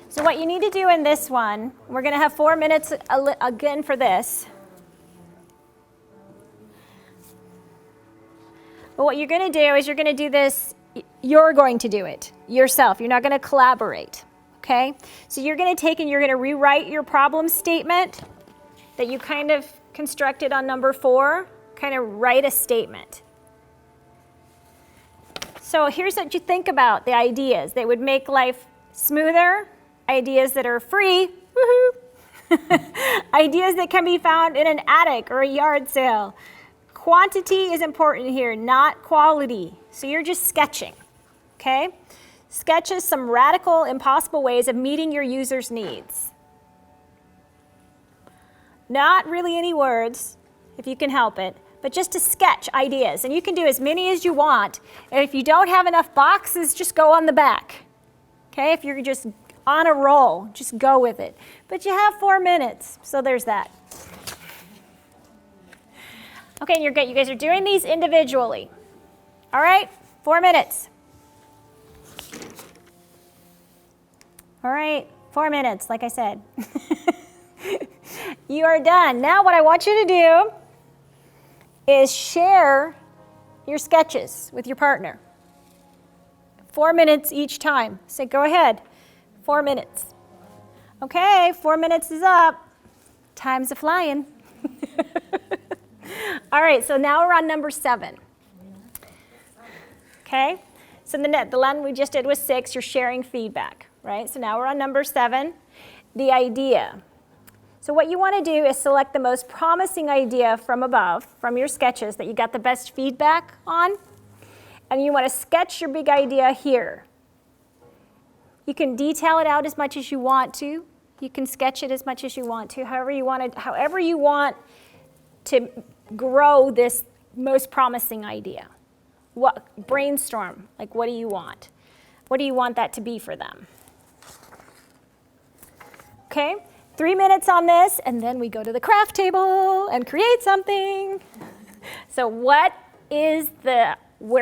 So what you need to do in this one, we're going to have 4 minutes again for this. But what you're going to do is you're going to do this, you're going to do it yourself. You're not going to collaborate, okay? So you're going to take and you're going to rewrite your problem statement that you kind of constructed on number 4, kind of write a statement. So here's what you think about the ideas that would make life smoother, ideas that are free, woohoo, ideas that can be found in an attic or a yard sale. Quantity is important here, not quality. So you're just sketching, okay? Sketches some radical, impossible ways of meeting your user's needs. Not really any words, if you can help it, but just to sketch ideas. And you can do as many as you want. And if you don't have enough boxes, just go on the back. Okay, if you're just on a roll, just go with it. But you have 4 minutes, so there's that. Okay, and you're good. You guys are doing these individually. All right, 4 minutes. All right, 4 minutes, like I said. You are done. Now what I want you to do is share your sketches with your partner. 4 minutes each time. So go ahead, 4 minutes. Okay, 4 minutes is up. Time's a-flying. All right, so now we're on number 7. Okay, so the one we just did was 6, you're sharing feedback, right? So now we're on number 7, the idea. So what you want to do is select the most promising idea from above, from your sketches that you got the best feedback on, and you want to sketch your big idea here. You can detail it out as much as you want to. You can sketch it as much as you want to, however you want to grow this most promising idea. Brainstorm, like what do you want? What do you want that to be for them? Okay, 3 minutes on this, and then we go to the craft table and create something. So where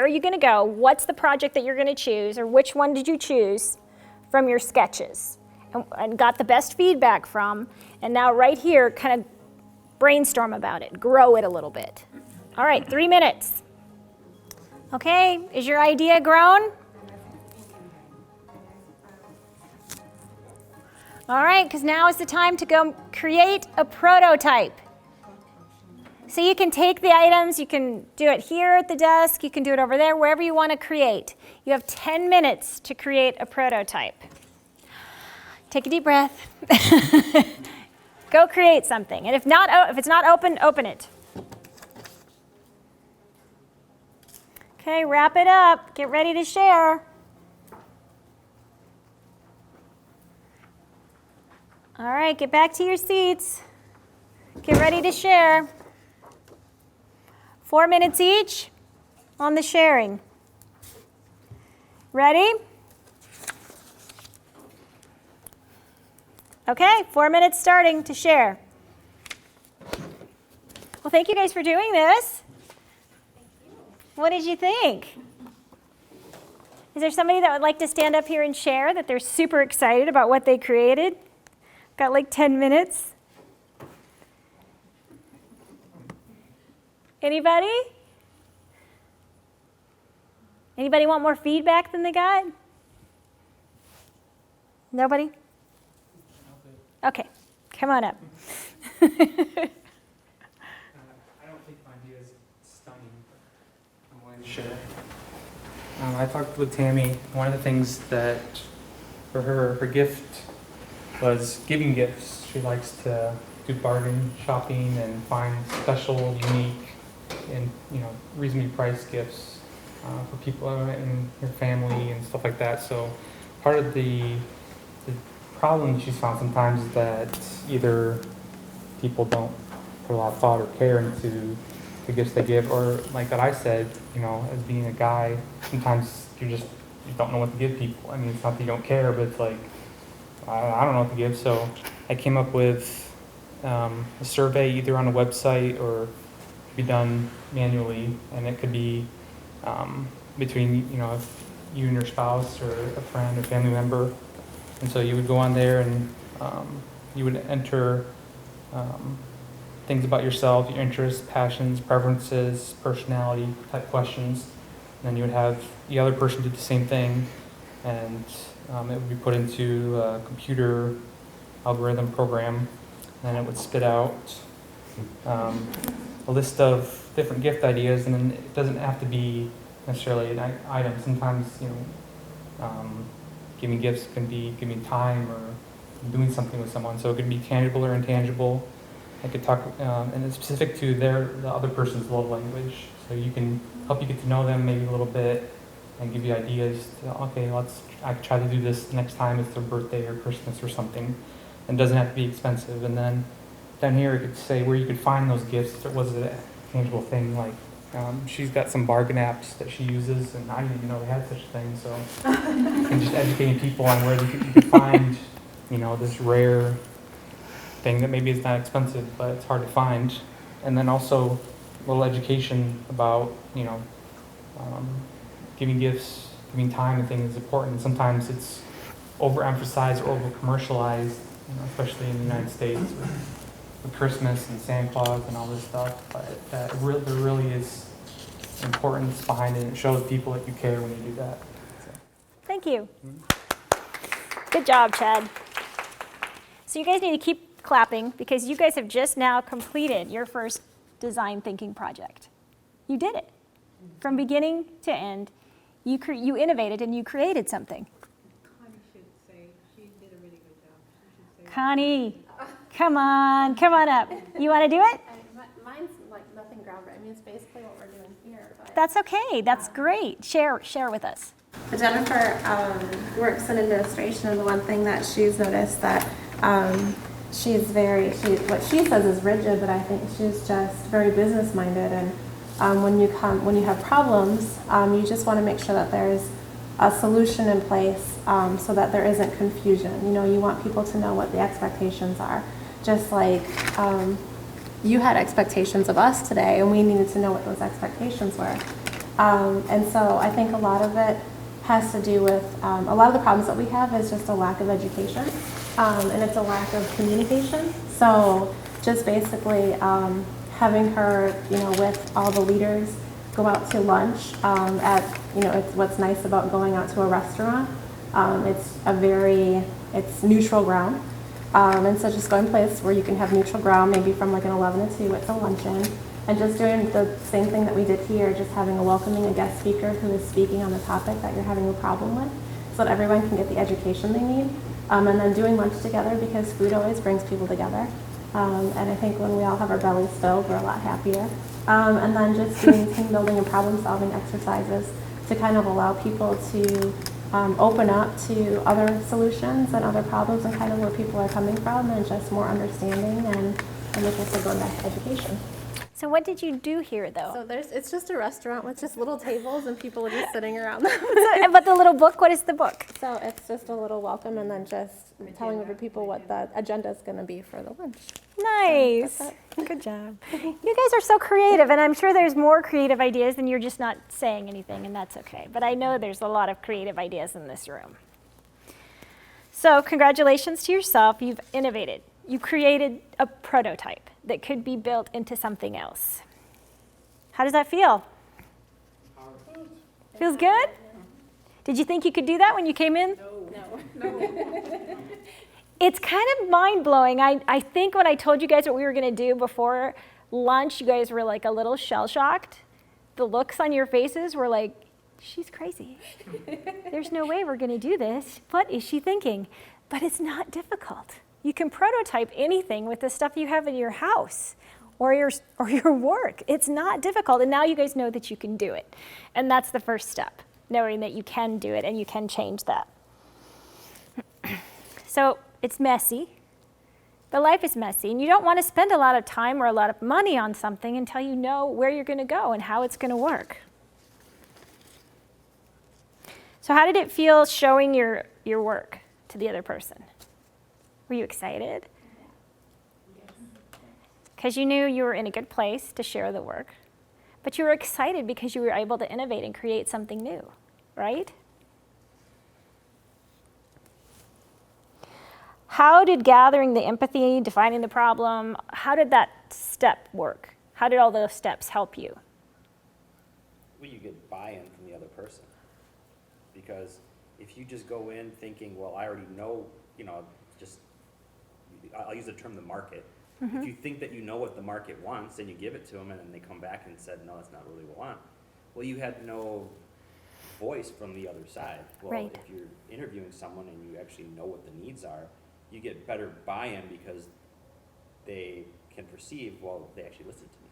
are you gonna go? What's the project that you're gonna choose, or which one did you choose from your sketches and got the best feedback from? And now right here, kind of brainstorm about it, grow it a little bit. All right, 3 minutes. Okay, is your idea grown? All right, because now is the time to go create a prototype. So you can take the items, you can do it here at the desk, you can do it over there, wherever you want to create. You have 10 minutes to create a prototype. Take a deep breath. Go create something. And if it's not open, open it. Okay, wrap it up. Get ready to share. All right, get back to your seats. Get ready to share. 4 minutes each on the sharing. Ready? Okay, 4 minutes starting to share. Well, thank you guys for doing this. What did you think? Is there somebody that would like to stand up here and share that they're super excited about what they created? Got like 10 minutes. Anybody? Anybody want more feedback than they got? Nobody? Okay, come on up. I don't think my idea is stunning, but I'm willing to share. I talked with Tammy. One of the things that for her gift was giving gifts. She likes to do bargain shopping and find special, unique, and reasonably priced gifts for people in her family and stuff like that. So part of the problem she's found sometimes is that either people don't put a lot of thought or care into the gifts they give, or like that I said, as being a guy, sometimes you don't know what to give people. I mean, it's not that you don't care, but it's like, I don't know what to give. So I came up with a survey either on a website or be done manually, and it could be between if you and your spouse or a friend or family member. And so you would go on there and you would enter things about yourself, your interests, passions, preferences, personality type questions. And then you would have the other person do the same thing, and it would be put into a computer algorithm program, and it would spit out a list of different gift ideas. And then it doesn't have to be necessarily an item. Sometimes giving gifts can be giving time or doing something with someone. So it could be tangible or intangible. I could talk, and it's specific to the other person's love language. So you can help you get to know them maybe a little bit and give you ideas. I could try to do this next time it's their birthday or Christmas or something. And it doesn't have to be expensive. And then down here it could say where you could find those gifts if it was a tangible thing. Like she's got some bargain apps that she uses, and I didn't even know they had such a thing. So you can just educating people on where you can find, this rare thing that maybe is not expensive, but it's hard to find. And then also a little education about, giving gifts, giving time and things is important. Sometimes it's overemphasized or over-commercialized, especially in the United States with Christmas and Santa Claus and all this stuff. But there really is importance behind it. It shows people that you care when you do that. So. Thank you. Good job, Chad. So you guys need to keep clapping because you guys have just now completed your first design thinking project. You did it. From beginning to end, you innovated and you created something. Connie should say, she did a really good job. She should say. Connie, Come on up. You want to do it? Mine's like nothing groundbreaking. I mean, it's basically what we're doing here. But That's okay. That's great. Share with us. Jennifer works in administration, and the one thing that she's noticed that what she says is rigid, but I think she's just very business minded. And when you have problems, you just want to make sure that there's a solution in place so that there isn't confusion. You know, you want people to know what the expectations are. Just like you had expectations of us today, and we needed to know what those expectations were. And so I think a lot of it has to do with, a lot of the problems that we have is just a lack of education, and it's a lack of communication. So just basically having her, you know, with all the leaders, go out to lunch it's what's nice about going out to a restaurant. It's neutral ground. And so just going to a place where you can have neutral ground, maybe from like an 11 to 2, it's a luncheon. And just doing the same thing that we did here, just having a guest speaker who is speaking on the topic that you're having a problem with, so that everyone can get the education they need. And then doing lunch together, because food always brings people together. And I think when we all have our bellies filled, we're a lot happier. And then just doing team building and problem solving exercises to kind of allow people to open up to other solutions and other problems and kind of where people are coming from, and just more understanding and like I said, going back to education. So what did you do here, though? So it's just a restaurant with just little tables and people are just sitting around them. But the little book, what is the book? So it's just a little welcome, and then just telling other people what the agenda is going to be for the lunch. Nice. Good job. You guys are so creative, and I'm sure there's more creative ideas, and you're just not saying anything, and that's okay. But I know there's a lot of creative ideas in this room. So congratulations to yourself. You've innovated. You created a prototype that could be built into something else. How does that feel? Feels good? Did you think you could do that when you came in? No. It's kind of mind-blowing. I think when I told you guys what we were going to do before lunch, you guys were like a little shell-shocked. The looks on your faces were like, she's crazy. There's no way we're going to do this. What is she thinking? But it's not difficult. You can prototype anything with the stuff you have in your house or your work. It's not difficult, and now you guys know that you can do it. And that's the first step, knowing that you can do it and you can change that. So it's messy, but life is messy, and you don't want to spend a lot of time or a lot of money on something until you know where you're going to go and how it's going to work. So how did it feel showing your work to the other person? Were you excited? Because you knew you were in a good place to share the work, but you were excited because you were able to innovate and create something new, right? How did gathering the empathy, defining the problem, how did that step work? How did all those steps help you? Well, you get buy-in from the other person. Because if you just go in thinking, well, I already know, I'll use the term the market. Mm-hmm. If you think that you know what the market wants, and you give it to them, and then they come back and said, no, that's not really what we want. Well, you had no voice from the other side. Well, right. If you're interviewing someone and you actually know what the needs are, you get better buy-in because they can perceive, well, they actually listened to me.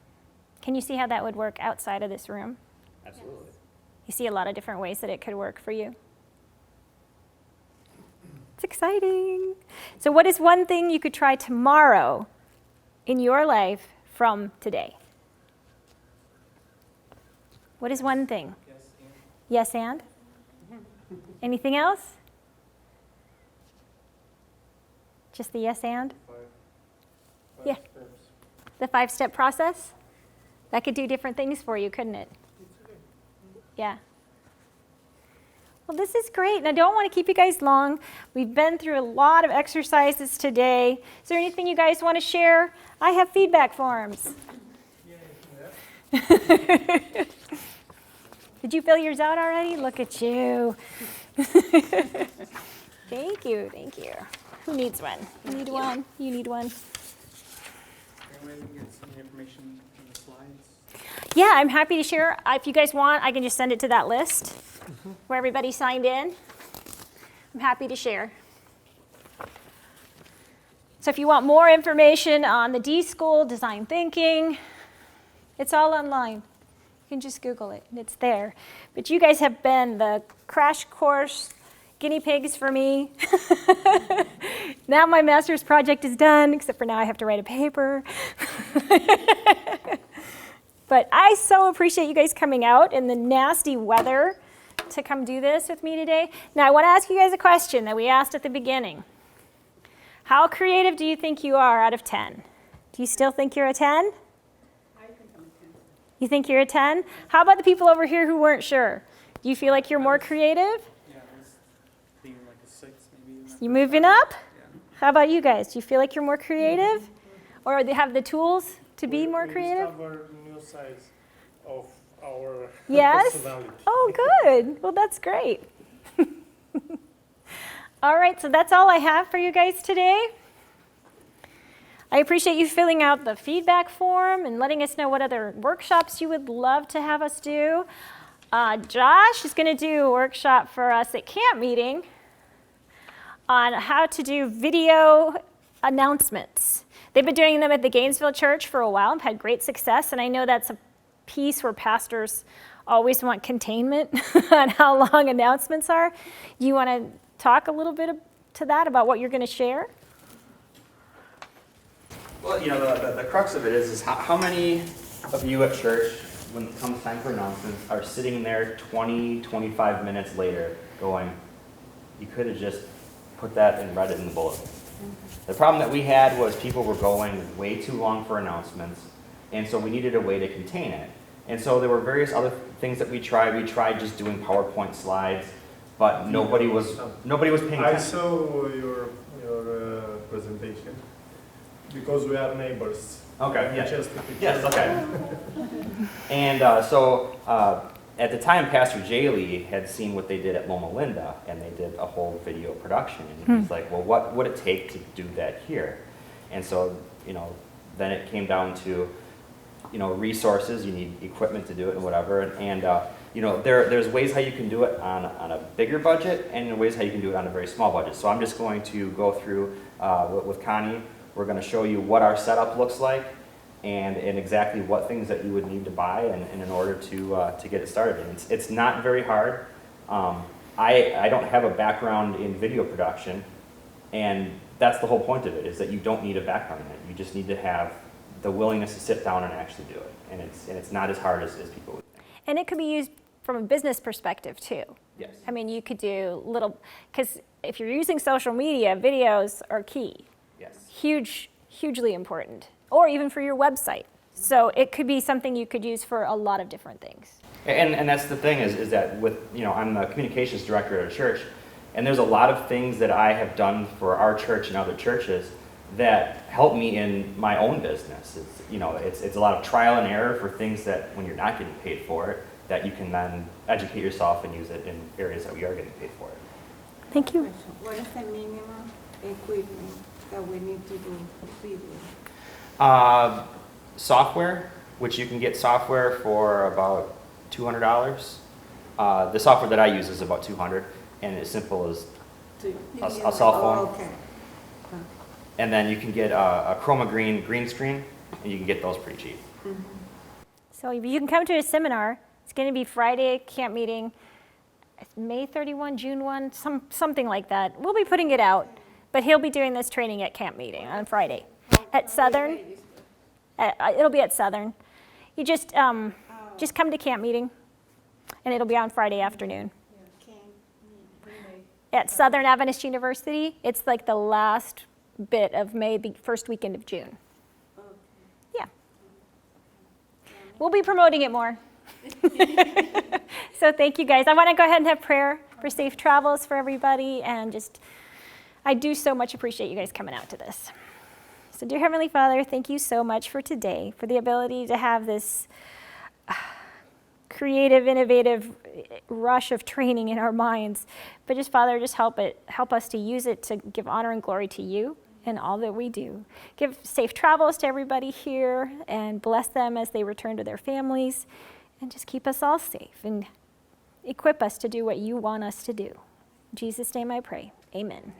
Can you see how that would work outside of this room? Absolutely. You see a lot of different ways that it could work for you. It's exciting. So what is one thing you could try tomorrow in your life from today? What is one thing? Yes, and? Anything else? Just the yes, and? Yeah. The 5-step process? That could do different things for you, couldn't it? Yeah. Well, this is great, and I don't want to keep you guys long. We've been through a lot of exercises today. Is there anything you guys want to share? I have feedback forms. Did you fill yours out already? Look at you. Thank you, thank you. Who needs one? You need one? You need one? Can we get some information on the slides? Yeah, I'm happy to share. If you guys want, I can just send it to that list where everybody signed in. I'm happy to share. So if you want more information on the D School, design thinking, it's all online. You can just Google it, and it's there. But you guys have been the crash course guinea pigs for me. Now my master's project is done, except for now I have to write a paper. But I so appreciate you guys coming out in the nasty weather to come do this with me today. Now I want to ask you guys a question that we asked at the beginning. How creative do you think you are out of 10? Do you still think you're a 10? I think I'm a 10. You think you're a 10? How about the people over here who weren't sure? Do you feel like you're more creative? Yeah, I was thinking like a 6 maybe. You moving up? Yeah. How about you guys? Do you feel like you're more creative? Or they have the tools to be more creative? We discover new sides of our Yes? personality. Oh, good. Well, that's great. All right, so that's all I have for you guys today. I appreciate you filling out the feedback form and letting us know what other workshops you would love to have us do. Josh is going to do a workshop for us at camp meeting on how to do video announcements. They've been doing them at the Gainesville Church for a while and had great success, and I know that's a piece where pastors always want containment on how long announcements are. You want to talk a little bit to that about what you're going to share? Well, the crux of it is how many of you at church, when it comes time for announcements, are sitting there 20, 25 minutes later going, you could have just put that and read it in the bulletin. The problem that we had was people were going way too long for announcements, and so we needed a way to contain it. And so there were various other things that we tried. We tried just doing PowerPoint slides, but nobody was paying attention. I saw your presentation because we are neighbors. Okay, yeah. Just a picture. Yes, okay. And at the time, Pastor Jay Lee had seen what they did at Loma Linda, and they did a whole video production. And he's like, well, what would it take to do that here? And so, then it came down to, resources. You need equipment to do it and whatever. And there's ways how you can do it on a bigger budget, and ways how you can do it on a very small budget. So I'm just going to go through with Connie. We're going to show you what our setup looks like, and exactly what things that you would need to buy and in order to get it started. And it's not very hard. I don't have a background in video production, and that's the whole point of it, is that you don't need a background in it. You just need to have the willingness to sit down and actually do it. And it's not as hard as people would think. And it could be used from a business perspective too. Yes. I mean, you could do because if you're using social media, videos are key. Yes. Hugely important. Or even for your website. So it could be something you could use for a lot of different things. And that's the thing is that with, I'm the communications director at a church, and there's a lot of things that I have done for our church and other churches that help me in my own business. It's a lot of trial and error for things that when you're not getting paid for it, that you can then educate yourself and use it in areas that we are getting paid for it. Thank you. What is the minimum equipment that we need to do video? Software, which you can get software for about $200. The software that I use is about $200, and as simple as a cell phone. Oh, okay. And then you can get a chroma green screen, and you can get those pretty cheap. Mm-hmm. So you can come to a seminar. It's going to be Friday camp meeting, May 31, June 1, something like that. We'll be putting it out, but he'll be doing this training at camp meeting on Friday at Southern. It'll be at Southern. You just come to camp meeting, and it'll be on Friday afternoon. At Southern Adventist University. It's like the last bit of May, first weekend of June. Yeah. We'll be promoting it more. So thank you guys. I want to go ahead and have prayer for safe travels for everybody, and I do so much appreciate you guys coming out to this. So dear Heavenly Father, thank you so much for today, for the ability to have this creative, innovative rush of training in our minds. But just, Father, just help us to use it to give honor and glory to you in all that we do. Give safe travels to everybody here, and bless them as they return to their families, and just keep us all safe and equip us to do what you want us to do. In Jesus' name I pray. Amen.